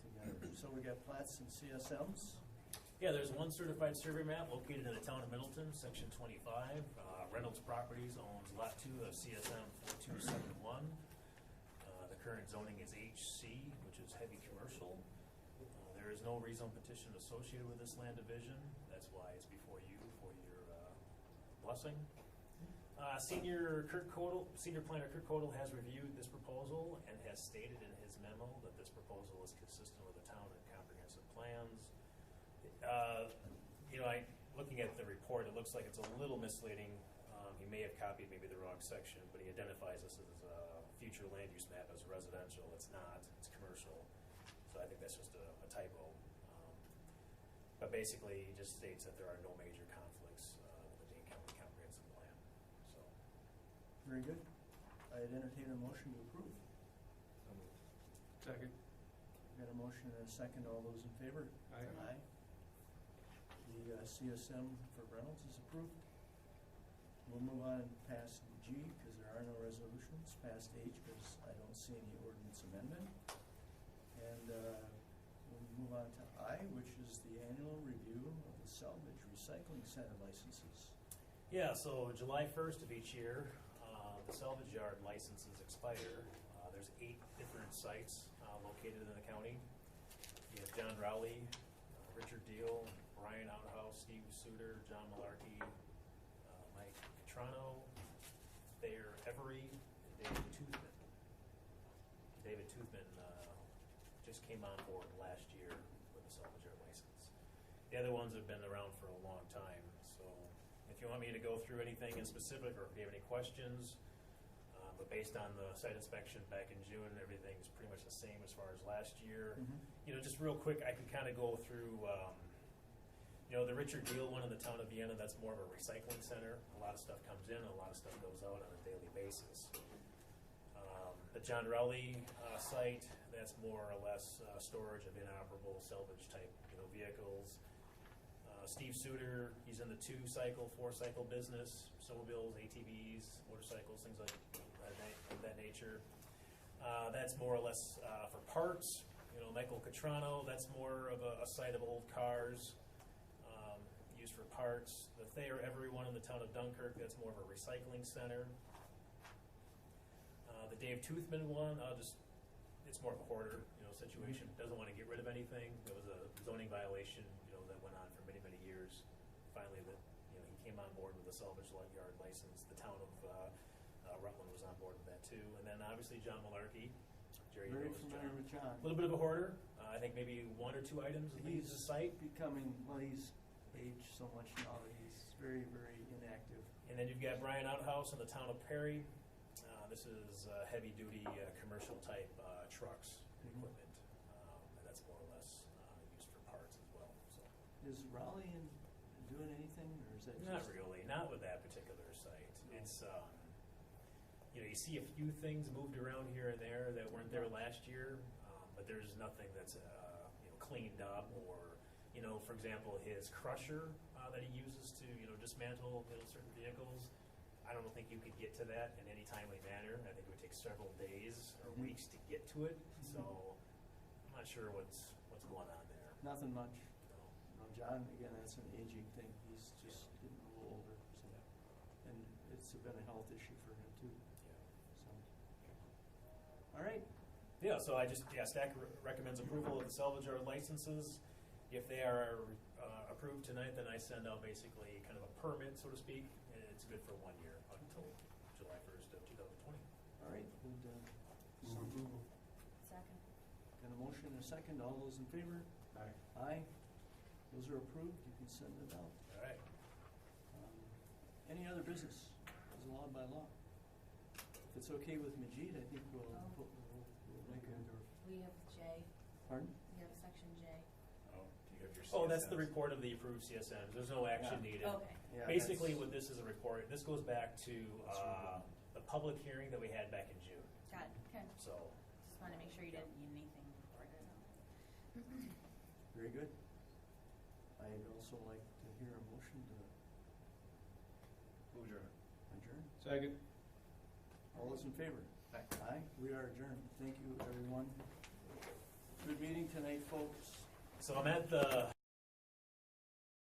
Together. So we got plats and CSMs. Yeah, there's one certified survey map located in the town of Middleton, section 25. Reynolds Properties owns lot 2 of CSM 4271. The current zoning is HC, which is heavy commercial. There is no rezone petition associated with this land division. That's why it's before you for your blessing. Senior planner Kurt Kodal has reviewed this proposal and has stated in his memo that this proposal is consistent with the town and comprehensive plans. Looking at the report, it looks like it's a little misleading. He may have copied maybe the wrong section, but he identifies this as a future land use map as residential. It's not. It's commercial. So I think that's just a typo. But basically, he just states that there are no major conflicts with the Dane County Comprehensive Plan. So. Very good. I'd entertain a motion to approve. Second. Got a motion and a second. All those in favor? Aye. The CSM for Reynolds is approved. We'll move on past G because there are no resolutions. Past H because I don't see any ordinance amendment. And we'll move on to I, which is the annual review of the salvage recycling center licenses. Yeah, so July 1st of each year, the salvage yard licenses expire. There's 8 different sites located in the county. You have John Rowley, Richard Deal, Brian Outhouse, Steve Suter, John Malarkey, Mike Catrano, Thayer Every, and David Toothman. David Toothman just came on board last year with the salvage yard license. The other ones have been around for a long time, so if you want me to go through anything in specific or if you have any questions, but based on the site inspection back in June, everything's pretty much the same as far as last year. Just real quick, I can kind of go through, the Richard Deal one in the town of Vienna, that's more of a recycling center. A lot of stuff comes in, a lot of stuff goes out on a daily basis. The John Rowley site, that's more or less storage of inoperable salvage type vehicles. Steve Suter, he's in the 2-cycle, 4-cycle business, snowmobiles, ATVs, motorcycles, things like that nature. That's more or less for parts. Michael Catrano, that's more of a site of old cars used for parts. The Thayer Everyone in the town of Dunkirk, that's more of a recycling center. The Dave Toothman one, it's more of a hoarder situation. Doesn't want to get rid of anything. There was a zoning violation that went on for many, many years. Finally, he came on board with a salvage yard license. The town of Rutland was on board with that too. And then obviously John Malarkey. Jerry Very knows familiar with John. A little bit of a hoarder. I think maybe 1 or 2 items leaves the site. He's aged so much now that he's very, very inactive. active. And then you've got Brian Outhouse in the town of Perry. This is heavy-duty commercial type trucks and equipment, and that's more or less used for parts as well. So Is Raleigh doing anything, or is that not just? really, not with that particular site. It's you see a few things moved around here and there that weren't there last year, but there's nothing that's cleaned up or for example, his crusher that he uses to dismantle certain vehicles. I don't think you could get to that in any timely manner. I think it would take several days or weeks to get to it. So I'm not sure what's going on there. Nothing much. No. No, John, again, that's an aging thing. He's just getting a little older, so and it's been a health issue for him too. So, all right. Yeah, so staff recommends approval of the salvage yard licenses. If they are approved tonight, then I send out basically kind of a permit, so to speak, and it's good for 1 year until July 1st of 2020. All right. Some approval. Second. Got a motion and a second. All those in favor? Aye. Aye. Those are approved. You can send it out. All right. Any other business as allowed by law? If it's okay with Majid, I think we'll make it. We have J. Pardon? We have section J. Oh, do you have your Oh, that's the CSMs? report of the approved CSMs. There's no action Yeah. needed. Okay. Yeah, Basically, that's- what this is a report, this goes back to the public hearing that we had back in June. Got it. Okay. So, Just want to make sure you didn't need anything recorded. Very good. I'd also like to hear a motion to Move adjourned. adjourn. Second. All those in favor? Aye. Aye. We are adjourned. Thank you, everyone. Good meeting tonight, folks. so I'm at the